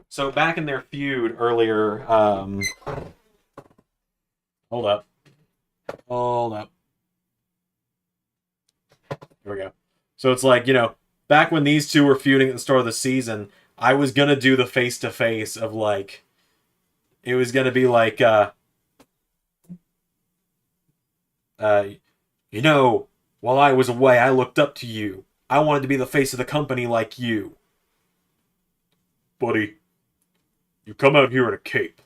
Speaker 1: So back in their feud earlier, hold up. Here we go. So it's like, you know, back when these two were feuding at the start of the season, I was gonna do the face-to-face of like, it was gonna be like, you know, while I was away, I looked up to you. I wanted to be the face of the company like you. Buddy, you come out here in a cape.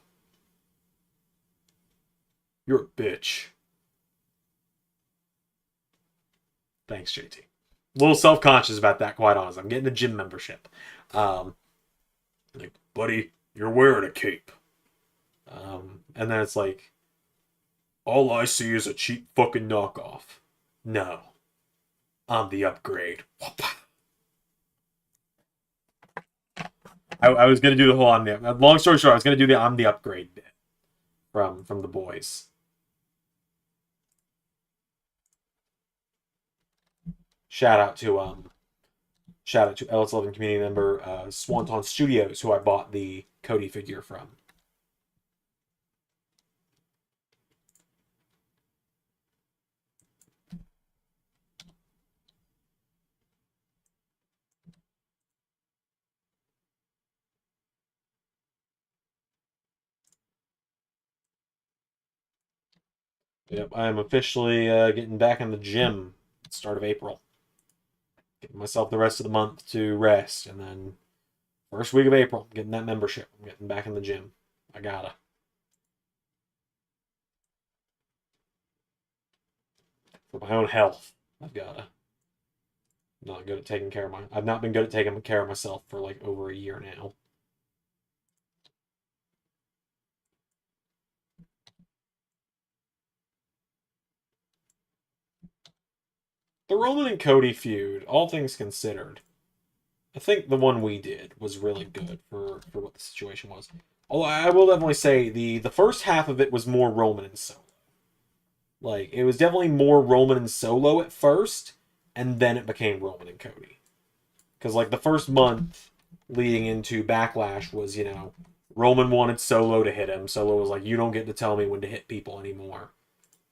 Speaker 1: You're a bitch. Thanks, JT. A little self-conscious about that, quite honest. I'm getting a gym membership. Like, buddy, you're wearing a cape. And then it's like, all I see is a cheap fucking knockoff. No. I'm the upgrade. I was going to do the whole long story short, I was going to do the I'm the upgrade bit from the boys. Shout out to Ellis 11 community member Swanton Studios, who I bought the Cody figure from. Yep, I am officially getting back in the gym at the start of April. Giving myself the rest of the month to rest, and then first week of April, I'm getting that membership. I'm getting back in the gym. I gotta. For my own health, I've gotta. Not good at taking care of my. I've not been good at taking care of myself for like over a year now. The Roman and Cody feud, all things considered, I think the one we did was really good for what the situation was. Although I will definitely say the first half of it was more Roman and Solo. Like it was definitely more Roman and Solo at first, and then it became Roman and Cody. Because like the first month leading into Backlash was, Roman wanted Solo to hit him. Solo was like, "You don't get to tell me when to hit people anymore."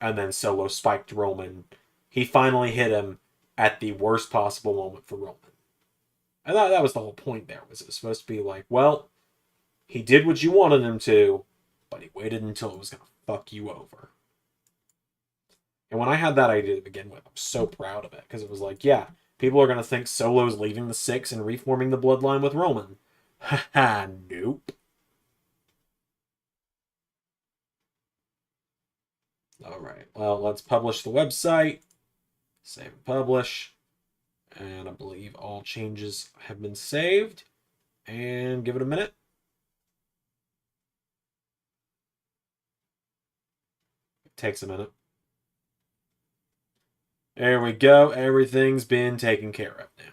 Speaker 1: And then Solo spiked Roman. He finally hit him at the worst possible moment for Roman. And that was the whole point there. Was it was supposed to be like, well, he did what you wanted him to, but he waited until it was going to fuck you over. And when I had that idea to begin with, I'm so proud of it. Because it was like, yeah, people are going to think Solo's leaving the Six and reforming the bloodline with Roman. Haha, nope. Alright, well, let's publish the website. Save and publish. And I believe all changes have been saved. And give it a minute. It takes a minute. There we go. Everything's been taken care of now.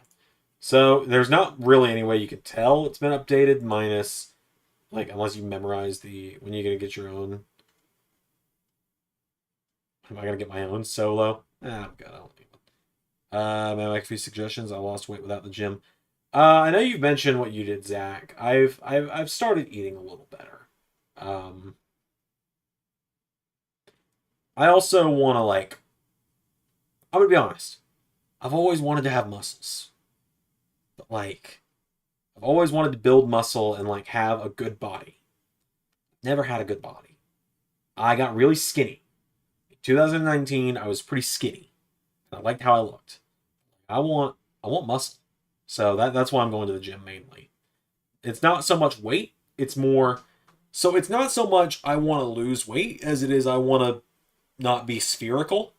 Speaker 1: So there's not really any way you can tell it's been updated, minus, like, unless you memorize when you're going to get your own. Am I going to get my own Solo? I'm good. I don't need one. May I make a few suggestions? I lost weight without the gym. I know you've mentioned what you did, Zach. I've started eating a little better. I also want to, like, I'm going to be honest. I've always wanted to have muscles. But, like, I've always wanted to build muscle and, like, have a good body. Never had a good body. I got really skinny. In 2019, I was pretty skinny. And I liked how I looked. I want muscle. So that's why I'm going to the gym mainly. It's not so much weight. It's more... So it's not so much I want to lose weight as it is I want to not be spherical.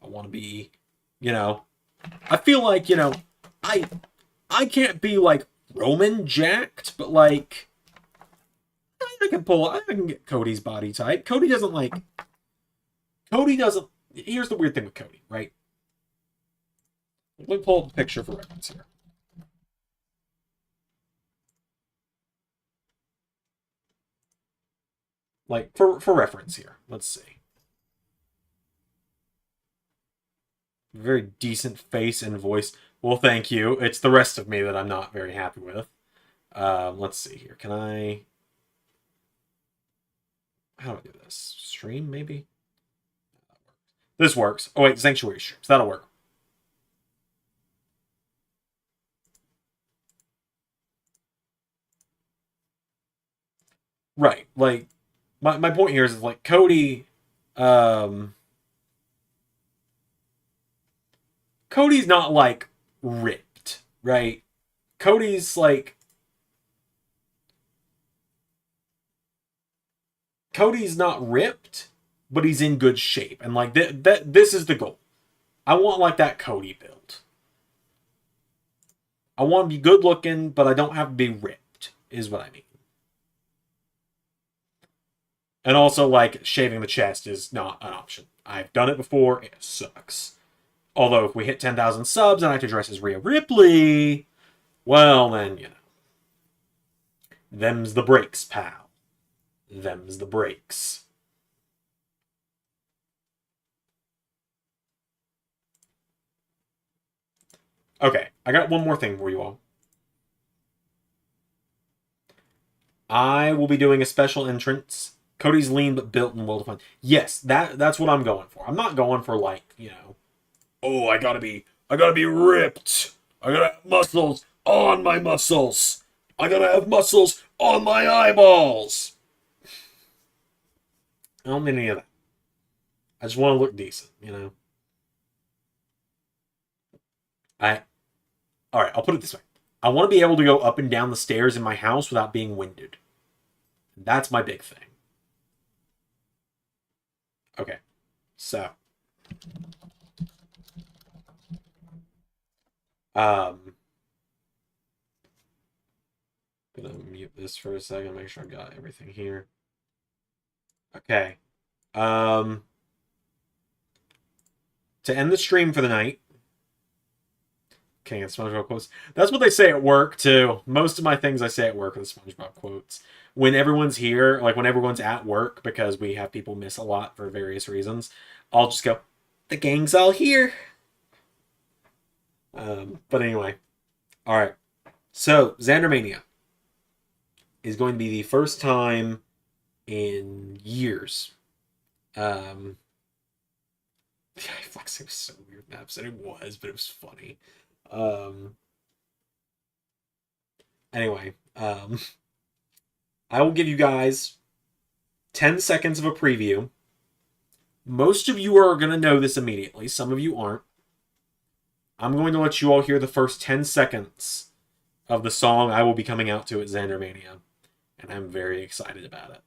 Speaker 1: I want to be, I feel like, I can't be like Roman jacked, but like I can get Cody's body type. Cody doesn't. Here's the weird thing with Cody, right? Let me pull up a picture for reference here. Like for reference here. Let's see. Very decent face and voice. Well, thank you. It's the rest of me that I'm not very happy with. Let's see here. Can I... How do I do this? Stream, maybe? This works. Oh, wait, Sanctuary streams. That'll work. Right. Like, my point here is like, Cody... Cody's not, like, ripped, right? Cody's, like... Cody's not ripped, but he's in good shape. And, like, this is the goal. I want, like, that Cody build. I want to be good looking, but I don't have to be ripped, is what I mean. And also, like, shaving the chest is not an option. I've done it before. It sucks. Although, if we hit 10,000 subs and I have to dress as Rhea Ripley, well, then, them's the breaks, pal. Them's the breaks. Okay, I got one more thing for you all. I will be doing a special entrance. Cody's lean but built and well defined. Yes, that's what I'm going for. I'm not going for like, oh, I gotta be ripped. I gotta have muscles on my muscles. I gotta have muscles on my eyeballs. I don't need any of that. I just want to look decent, you know? Alright, I'll put it this way. I want to be able to go up and down the stairs in my house without being winded. That's my big thing. Okay, so. Gonna mute this for a second, make sure I got everything here. Okay. To end the stream for the night. Can't get SpongeBob quotes. That's what they say at work, too. Most of my things I say at work are the SpongeBob quotes. When everyone's here, like when everyone's at work, because we have people miss a lot for various reasons, I'll just go, the gang's all here. But anyway. Alright. So, Zandermania is going to be the first time in years. It was so weird in that episode. It was, but it was funny. Anyway, I will give you guys 10 seconds of a preview. Most of you are going to know this immediately. Some of you aren't. I'm going to let you all hear the first 10 seconds of the song I will be coming out to at Zandermania. And I'm very excited about it.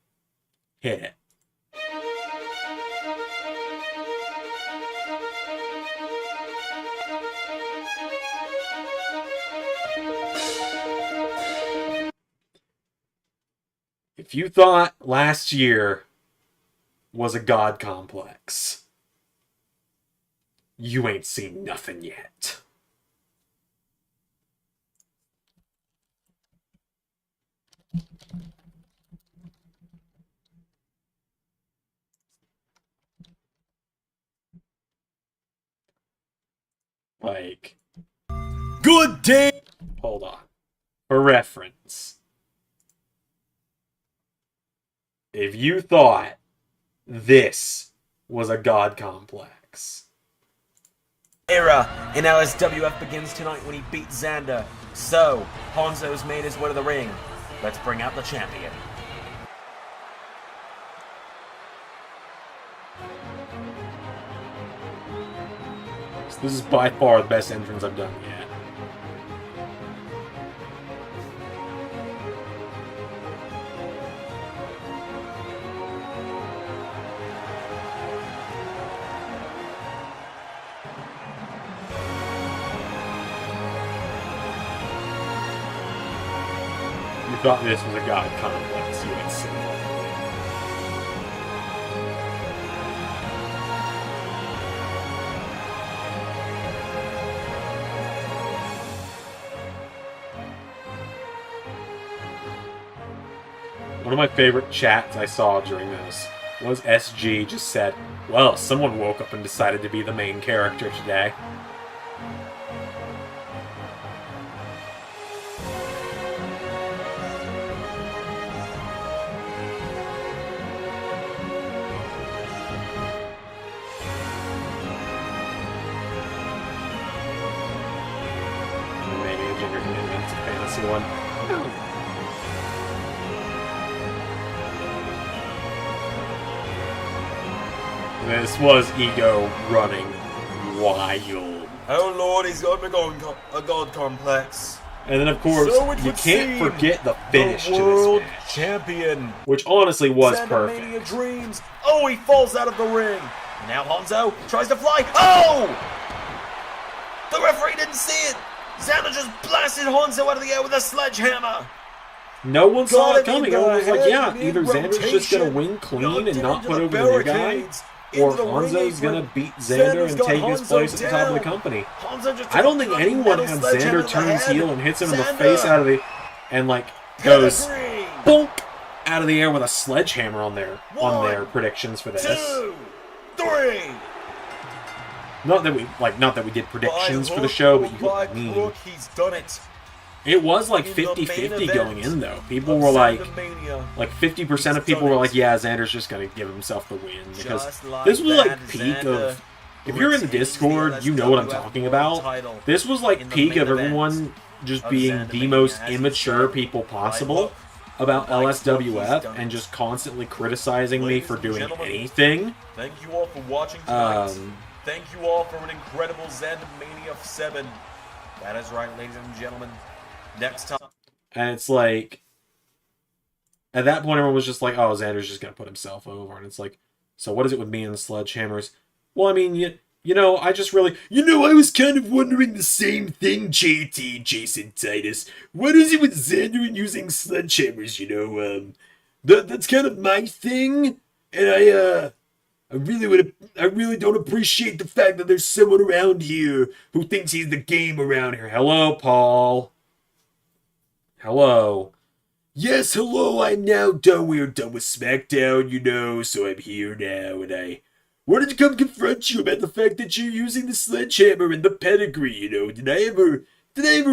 Speaker 1: Hit it. If you thought last year was a god complex, you ain't seen nothing yet. Like, good day. Hold on. For reference. If you thought this was a god complex.
Speaker 3: Era in LSWF begins tonight when he beats Zander. So, Hanzo's made his way to the ring. Let's bring out the champion.
Speaker 1: So this is by far the best entrance I've done yet. You thought this was a god complex, you ain't seen one. One of my favorite chats I saw during this was SG just said, well, someone woke up and decided to be the main character today. Maybe a Gender Commitments fantasy one. No. This was Ego running wild.
Speaker 3: Oh lord, he's got a god complex.
Speaker 1: And then, of course,
Speaker 3: So it
Speaker 1: you
Speaker 3: would
Speaker 1: can't
Speaker 3: seem
Speaker 1: forget the finish
Speaker 3: the
Speaker 1: to
Speaker 3: world
Speaker 1: this match.
Speaker 3: champion.
Speaker 1: Which honestly was
Speaker 3: Zandermania
Speaker 1: perfect.
Speaker 3: dreams. Oh, he falls out of the ring. Now Hanzo tries to fly. Oh! The referee didn't see it. Zander just blasted Hanzo out of the air with a sledgehammer.
Speaker 1: No one saw
Speaker 3: Got
Speaker 1: it
Speaker 3: him in
Speaker 1: coming.
Speaker 3: the
Speaker 1: Everyone was like,
Speaker 3: head,
Speaker 1: yeah, either Xander's just going to
Speaker 3: mid-rotation,
Speaker 1: win clean
Speaker 3: knocked
Speaker 1: and
Speaker 3: him
Speaker 1: not
Speaker 3: into
Speaker 1: put
Speaker 3: the
Speaker 1: over the new guy,
Speaker 3: barricades,
Speaker 1: or
Speaker 3: into the ring
Speaker 1: Hanzo's going
Speaker 3: apron.
Speaker 1: to beat Zander
Speaker 3: Zander's
Speaker 1: and
Speaker 3: got
Speaker 1: take his
Speaker 3: Hanzo
Speaker 1: place at the top of the
Speaker 3: down.
Speaker 1: company.
Speaker 3: Hanzo just
Speaker 1: I don't
Speaker 3: took
Speaker 1: think
Speaker 3: a
Speaker 1: anyone
Speaker 3: metal
Speaker 1: had
Speaker 3: sledgehammer
Speaker 1: Zander
Speaker 3: to the
Speaker 1: turns
Speaker 3: head.
Speaker 1: heel and hits him in the
Speaker 3: Zander.
Speaker 1: face out of the, and like goes
Speaker 3: Pedigree.
Speaker 1: bonk out of the air with a sledgehammer on their
Speaker 3: One,
Speaker 1: predictions for this.
Speaker 3: 2, 3.
Speaker 1: Not that we did predictions for the show, but you know what I mean.
Speaker 3: He's done it.
Speaker 1: It was like
Speaker 3: In the main
Speaker 1: 50-50
Speaker 3: event
Speaker 1: going in though. People
Speaker 3: of
Speaker 1: were like
Speaker 3: Zandermania.
Speaker 1: 50% of people were like, yeah, Xander's just gonna give himself the win, because
Speaker 3: Just like
Speaker 1: this was like
Speaker 3: that,
Speaker 1: peak
Speaker 3: Zander
Speaker 1: of. If you're in the
Speaker 3: retains
Speaker 1: Discord,
Speaker 3: the
Speaker 1: you know what I'm
Speaker 3: LSWF
Speaker 1: talking
Speaker 3: World
Speaker 1: about.
Speaker 3: title
Speaker 1: This was like
Speaker 3: in the
Speaker 1: peak
Speaker 3: main
Speaker 1: of
Speaker 3: event
Speaker 1: everyone just
Speaker 3: of
Speaker 1: being the
Speaker 3: Zandermania,
Speaker 1: most
Speaker 3: as he
Speaker 1: immature
Speaker 3: said.
Speaker 1: people
Speaker 3: By
Speaker 1: possible.
Speaker 3: hook
Speaker 1: about
Speaker 3: Like what he's
Speaker 1: LSWF
Speaker 3: done.
Speaker 1: and just constantly criticizing me
Speaker 3: Ladies
Speaker 1: for
Speaker 3: and
Speaker 1: doing
Speaker 3: gentlemen,
Speaker 1: anything.
Speaker 3: Thank you all for watching tonight.
Speaker 1: Um,
Speaker 3: Thank you all for an incredible Zander Mania 7. That is right, ladies and gentlemen. Next time.
Speaker 1: and it's like, at that point, everyone was just like, oh, Xander's just going to put himself over. And it's like, so what is it with me and Sledgehammers? Well, I mean, you know, I just really... I was kind of wondering the same thing, JT, Jason Titus. What is it with Xander and using sledgehammers, that's kind of my thing. And I really don't appreciate the fact that there's someone around here who thinks he's the game around here. Hello, Paul. Hello. Yes, hello, I'm now done. We're done with SmackDown, so I'm here now, and I wanted to come confront you about the fact that you're using the sledgehammer and the pedigree, Did I ever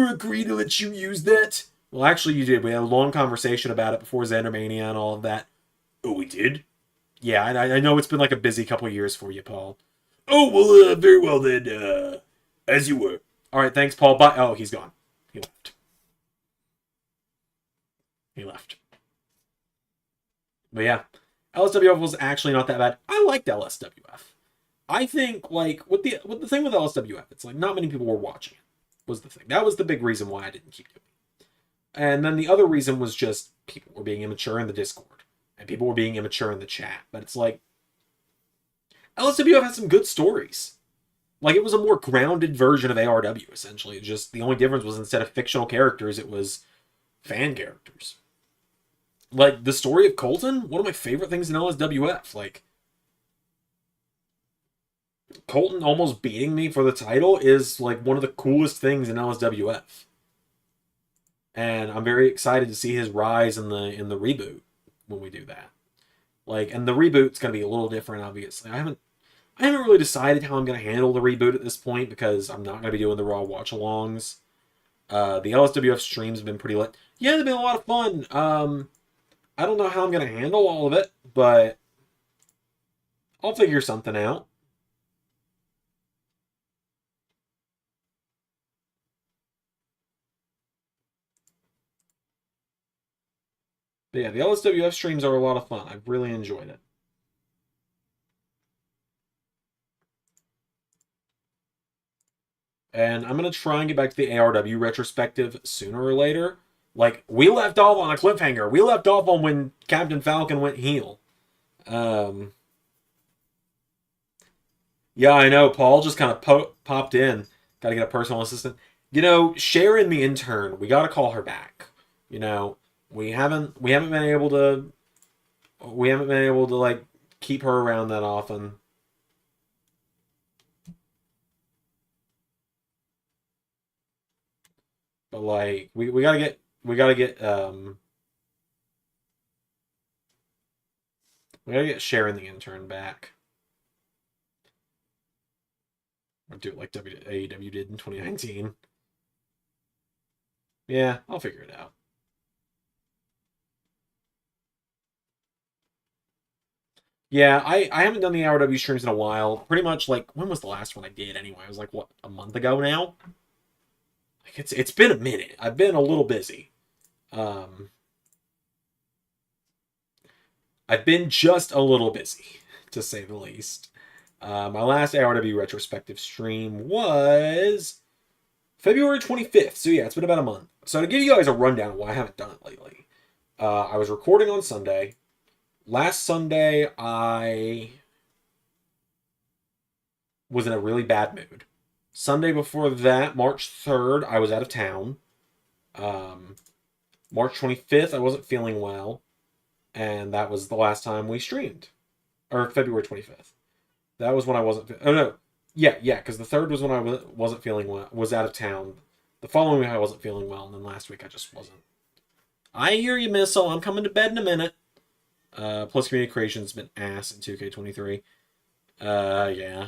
Speaker 1: agree to let you use that? Well, actually, you did. We had a long conversation about it before Xandermania and all of that. Oh, we did? Yeah, I know it's been like a busy couple of years for you, Paul. Oh, well, very well then, as you were. Alright, thanks, Paul. Bye. Oh, he's gone. He left. He left. But yeah, LSWF was actually not that bad. I liked LSWF. I think, like, with the thing with LSWF, it's like not many people were watching it, was the thing. That was the big reason why I didn't keep doing it. And then the other reason was just people were being immature in the Discord. And people were being immature in the chat. But it's like, LSWF had some good stories. Like, it was a more grounded version of ARW, essentially. Just the only difference was instead of fictional characters, it was fan characters. Like, the story of Colton, one of my favorite things in LSWF. Like, Colton almost beating me for the title is, like, one of the coolest things in LSWF. And I'm very excited to see his rise in the reboot when we do that. Like, and the reboot's going to be a little different, obviously. I haven't really decided how I'm going to handle the reboot at this point because I'm not going to be doing the Raw watch-alongs. The LSWF streams have been pretty lit. Yeah, they've been a lot of fun. I don't know how I'm going to handle all of it, but I'll figure something out. But yeah, the LSWF streams are a lot of fun. I've really enjoyed it. And I'm going to try and get back to the ARW retrospective sooner or later. Like, we left off on a cliffhanger. We left off on when Captain Falcon went heel. Yeah, I know. Paul just kind of popped in. Got to get a personal assistant. Sharon, the intern, we got to call her back. We haven't been able to like keep her around that often. But like we gotta get Sharon the intern back. Or do it like AEW did in 2019. Yeah, I'll figure it out. Yeah, I haven't done the RW streams in a while. Pretty much like, when was the last one I did anyway? It was like, what, a month ago now? Like, it's been a minute. I've been a little busy. I've been just a little busy, to say the least. My last ARW retrospective stream was February 25th. So yeah, it's been about a month. So to give you guys a rundown of why I haven't done it lately. I was recording on Sunday. Last Sunday, I was in a really bad mood. Sunday before that, March 3rd, I was out of town. March 25th, I wasn't feeling well. And that was the last time we streamed. Or February 25th. That was when I wasn't... Oh, no. Yeah, because the 3rd was when I wasn't feeling well. Was out of town. The following week, I wasn't feeling well. And then last week, I just wasn't. I hear you, Missile. I'm coming to bed in a minute. Plus community creation's been ass in 2K23. Yeah. Yeah.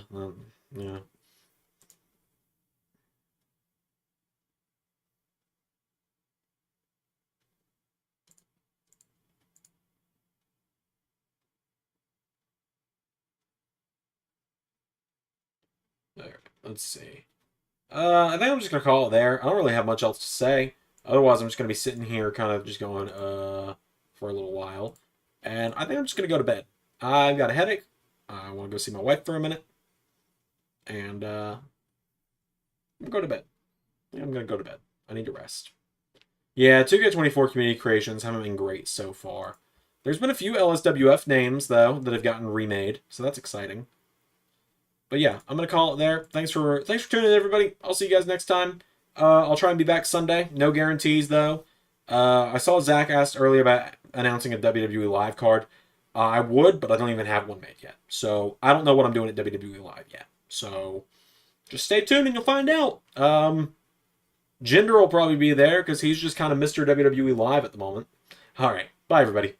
Speaker 1: There. Let's see. I think I'm just gonna call it there. I don't really have much else to say. Otherwise, I'm just gonna be sitting here kind of just going, for a little while. And I think I'm just going to go to bed. I've got a headache. I want to go see my wife for a minute. And I'm going to go to bed. I think I'm going to go to bed. I need to rest. Yeah, 2K24 community creations haven't been great so far. There's been a few LSWF names, though, that have gotten remade, so that's exciting. But yeah, I'm going to call it there. Thanks for tuning in, everybody. I'll see you guys next time. I'll try and be back Sunday. No guarantees, though. I saw Zach asked earlier about announcing a WWE Live card. I would, but I don't even have one made yet. So I don't know what I'm doing at WWE Live yet. So just stay tuned and you'll find out. Jinder will probably be there because he's just kind of Mr. WWE Live at the moment. All right. Bye, everybody.